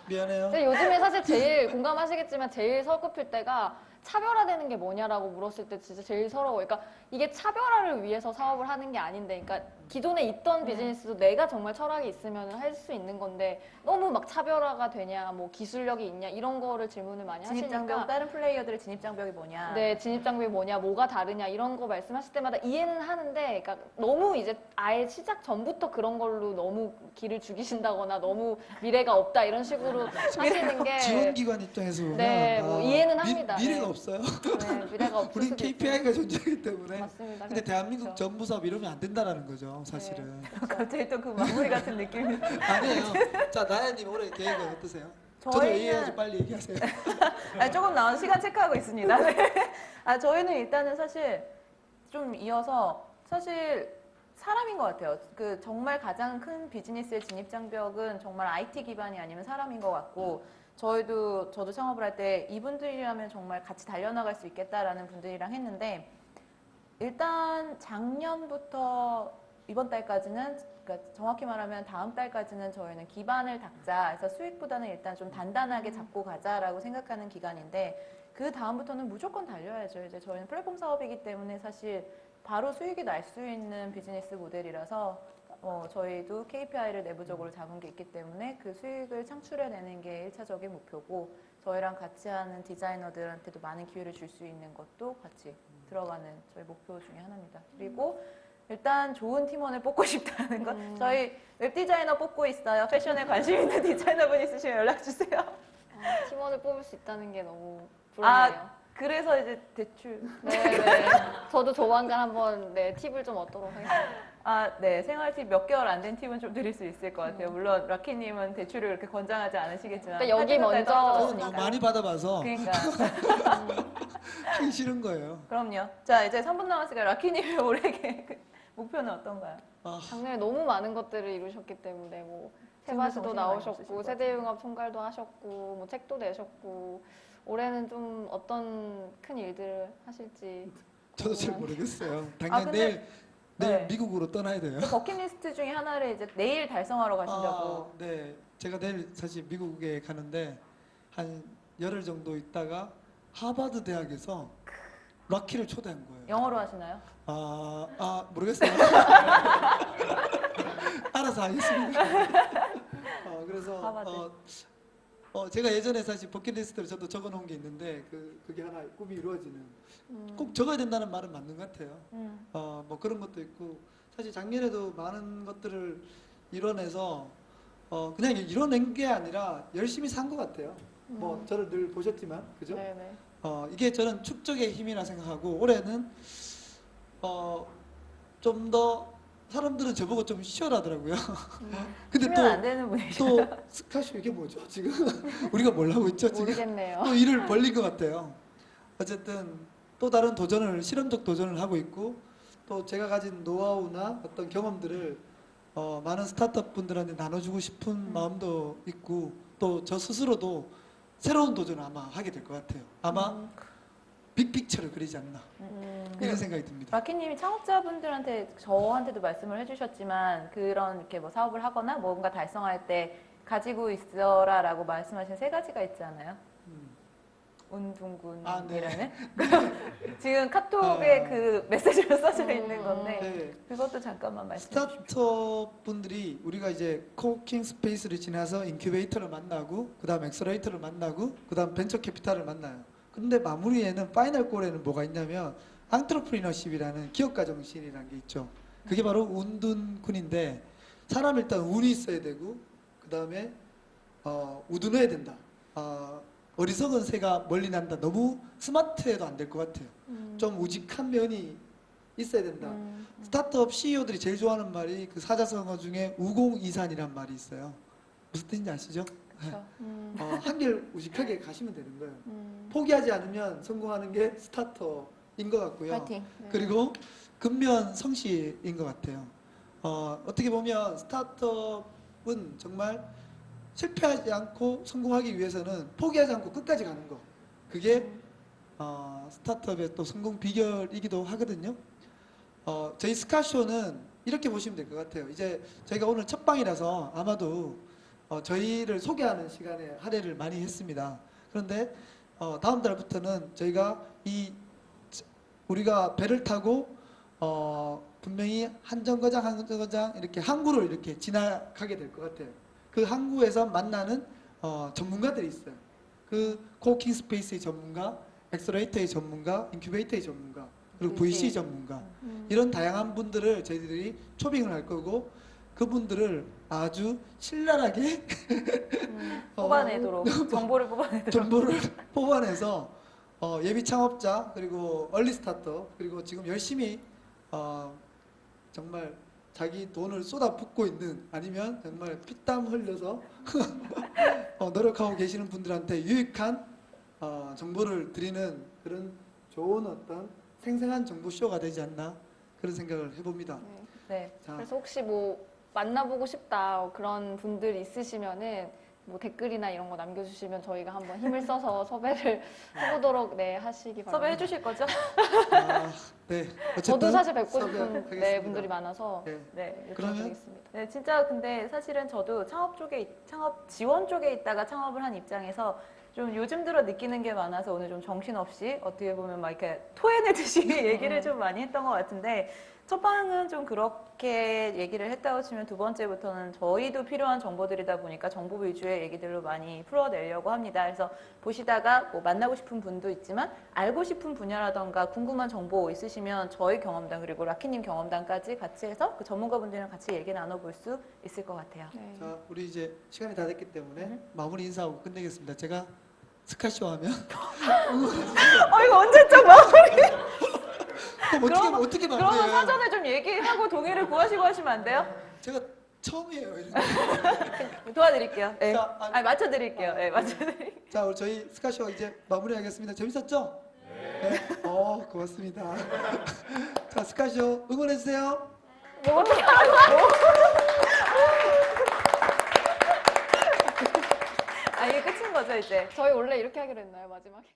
미안해요. 근데 요즘에 사실 제일 공감하시겠지만 제일 서글플 때가 차별화되는 게 뭐냐라고 물었을 때 진짜 제일 서러워요. 그러니까 이게 차별화를 위해서 사업을 하는 게 아닌데, 그러니까 기존에 있던 비즈니스도 내가 정말 철학이 있으면 할 수 있는 건데 너무 막 차별화가 되냐, 뭐 기술력이 있냐 이런 거를 질문을 많이 진입장벽 하시니까. 다른 플레이어들의 진입장벽이 뭐냐. 네, 진입장벽이 뭐냐, 뭐가 다르냐 이런 거 말씀하실 때마다 이해는 하는데, 그러니까 너무 이제 아예 시작 전부터 그런 걸로 너무 기를 죽이신다거나 너무 미래가 없다 이런 식으로 하시는 게 지원기관 입장에서 보면 네, 뭐 이해는 합니다. 미래가 네. 없어요. 네, 미래가 없을 우린 수도 KPI가 존재하기 때문에. 있고. 맞습니다. 근데 그래서 대한민국 그렇죠. 정부 사업 이러면 안 된다라는 거죠, 사실은. 갑자기 또 그 마무리 같은 느낌이. 아니에요. 자, 나연님 올해 계획은 어떠세요? 저도 저희는- 얘기해야지 빨리 얘기하세요. 조금 나온 시간 체크하고 있습니다. 네. 저희는 일단은 사실 좀 이어서 사실 사람인 것 같아요. 그 정말 가장 큰 비즈니스의 진입장벽은 정말 IT 기반이 아니면 사람인 것 같고 저도 창업을 할 때 이분들이라면 정말 같이 달려나갈 수 있겠다라는 분들이랑 했는데 일단 작년부터 이번 달까지는 그러니까 정확히 말하면 다음 달까지는 저희는 기반을 닦자. 그래서 수익보다는 일단 좀 단단하게 잡고 가자라고 생각하는 기간인데 그 다음부터는 무조건 달려야죠. 이제 저희는 플랫폼 사업이기 때문에 사실 바로 수익이 날 수 있는 비즈니스 모델이라서 저희도 KPI를 내부적으로 잡은 게 있기 때문에 그 수익을 창출해내는 게 1차적인 목표고 저희랑 같이 하는 디자이너들한테도 많은 기회를 줄 수 있는 것도 같이 들어가는 저희 목표 중에 하나입니다. 그리고 일단 좋은 팀원을 뽑고 싶다는 것. 저희 웹 디자이너 뽑고 있어요. 패션에 관심 있는 디자이너분 있으시면 연락 주세요. 팀원을 뽑을 수 있다는 게 너무 아, 부럽네요. 그래서 이제 대출. 네. 저도 조만간 한번 팁을 좀 얻도록 하겠습니다. 네. 생활 팁 몇 개월 안 된 팁은 좀 드릴 수 있을 것 같아요. 물론 라키님은 대출을 그렇게 권장하지 않으시겠지만. 근데 여기 할증까지 먼저- 떨어졌으니까. 너무 많이 받아봐서 그러니까. 하기 싫은 거예요. 그럼요. 자, 이제 3분 남았으니까 라키님의 올해 목표는 어떤가요? 아, 작년에 너무 많은 것들을 이루셨기 때문에 뭐 세바시도 정신이 많이 없으실 나오셨고 것 세대융합 총괄도 하셨고 뭐 책도 내셨고 올해는 좀 어떤 큰 일들을 하실지 저도 잘 궁금한- 모르겠어요. 당장 근데- 내일 네. 미국으로 떠나야 돼요. 그 버킷리스트 중에 하나를 이제 내일 달성하러 가신다고. 네, 제가 내일 사실 미국에 가는데 한 열흘 정도 있다가 하버드 대학에서 락키를 초대한 거예요. 영어로 하시나요? 모르겠어요. 알아서 하겠습니다. 그래서 하버드. 제가 예전에 사실 버킷리스트를 저도 적어놓은 게 있는데 그게 하나 꿈이 이루어지는 꼭 적어야 된다는 말은 맞는 것 같아요. 뭐 그런 것도 있고 사실 작년에도 많은 것들을 이뤄내서 그냥 이뤄낸 게 아니라 열심히 산 것 같아요. 뭐 저를 늘 보셨지만 그죠? 네네. 이게 저는 축적의 힘이라 생각하고 올해는 좀 더 사람들은 저보고 좀 쉬어라더라고요. 근데 쉬면 안 되는 분이죠. 또 스카시 이게 뭐죠 지금? 우리가 뭘 하고 있죠 지금? 모르겠네요. 또 일을 벌린 것 같아요. 어쨌든 또 다른 도전을 실험적 도전을 하고 있고 또 제가 가진 노하우나 어떤 경험들을 많은 스타트업 분들한테 나눠주고 싶은 마음도 있고 또 저 스스로도 새로운 도전을 아마 하게 될 것 같아요. 아마 빅픽처를 그리지 않나 이런 생각이 듭니다. 마키님이 창업자분들한테 저한테도 말씀을 해주셨지만 그런 이렇게 뭐 사업을 하거나 뭔가 달성할 때 가지고 있어라라고 말씀하신 세 가지가 있잖아요. 운둥군이라는 지금 카톡에 그 메시지로 써져 있는 건데 네. 그것도 잠깐만 말씀해 주시면. 스타트업 분들이 우리가 이제 코워킹 스페이스를 지나서 인큐베이터를 만나고 그다음 엑셀레이터를 만나고 그다음 벤처 캐피탈을 만나요. 근데 마무리에는 파이널 골에는 뭐가 있냐면 안트러프리너십이라는 기업가 정신이라는 게 있죠. 그게 바로 운둔군인데 사람 일단 운이 있어야 되고 그다음에 우둔해야 된다. 어리석은 새가 멀리 난다. 너무 스마트해도 안 될 것 같아요. 좀 우직한 면이 있어야 된다. 스타트업 CEO들이 제일 좋아하는 말이 그 사자성어 중에 우공이산이란 말이 있어요. 무슨 뜻인지 아시죠? 그렇죠. 한결 우직하게 가시면 되는 거예요. 포기하지 않으면 성공하는 게 스타터인 것 같고요. 파이팅. 네. 그리고 근면 성실인 것 같아요. 어떻게 보면 스타트업은 정말 실패하지 않고 성공하기 위해서는 포기하지 않고 끝까지 가는 거. 그게 스타트업의 또 성공 비결이기도 하거든요. 저희 스카쇼는 이렇게 보시면 될 것 같아요. 이제 저희가 오늘 첫 방이라서 아마도 저희를 소개하는 시간에 할애를 많이 했습니다. 그런데 다음 달부터는 저희가 우리가 배를 타고 분명히 한 정거장 이렇게 항구를 이렇게 지나가게 될 것 같아요. 그 항구에서 만나는 전문가들이 있어요. 그 코워킹 스페이스의 전문가, 엑셀레이터의 전문가, 인큐베이터의 전문가, 그리고 VC 전문가 이런 다양한 분들을 저희들이 초빙을 할 거고 그분들을 아주 신랄하게 뽑아내도록 정보를 뽑아내도록 정보를 뽑아내서 예비 창업자 그리고 얼리 스타트업 그리고 지금 열심히 정말 자기 돈을 쏟아붓고 있는 아니면 정말 피땀 흘려서 노력하고 계시는 분들한테 유익한 정보를 드리는 그런 좋은 어떤 생생한 정보 쇼가 되지 않나 그런 생각을 해봅니다. 네. 자, 그래서 혹시 뭐 만나보고 싶다 그런 분들 있으시면은 뭐 댓글이나 이런 거 남겨주시면 저희가 한번 힘을 써서 섭외를 해보도록 하시기 바랍니다. 섭외해 주실 거죠? 네. 어쨌든 저도 사실 뵙고 싶은 섭외하겠습니다. 분들이 많아서 네. 네. 그러면 요청드리겠습니다. 네, 진짜 근데 사실은 저도 창업 지원 쪽에 있다가 창업을 한 입장에서 좀 요즘 들어 느끼는 게 많아서 오늘 좀 정신없이 어떻게 보면 막 이렇게 토해내듯이 얘기를 좀 많이 했던 것 같은데 첫 방은 좀 그렇게 얘기를 했다고 치면 두 번째부터는 저희도 필요한 정보들이다 보니까 정보 위주의 얘기들로 많이 풀어내려고 합니다. 그래서 보시다가 뭐 만나고 싶은 분도 있지만 알고 싶은 분야라던가 궁금한 정보 있으시면 저희 경험담 그리고 라키님 경험담까지 같이 해서 그 전문가분들이랑 같이 얘기 나눠볼 수 있을 것 같아요. 네. 자, 우리 이제 시간이 다 됐기 때문에 마무리 인사하고 끝내겠습니다. 제가 스카쇼 하면 이거 언제적 마무리? 그럼 어떻게 그러면 마무리해요? 사전에 좀 얘기하고 동의를 구하시고 하시면 안 돼요? 제가 처음이에요. 이런 거. 도와드릴게요. 네. 자, 아니, 맞춰드릴게요. 네, 맞춰드릴게요. 자, 우리 저희 스카쇼 이제 마무리하겠습니다. 재밌었죠? 네. 고맙습니다. 자, 스카쇼 응원해주세요. 뭐 어떻게 이게 끝인 거죠, 이제? 저희 원래 이렇게 하기로 했나요 마지막에?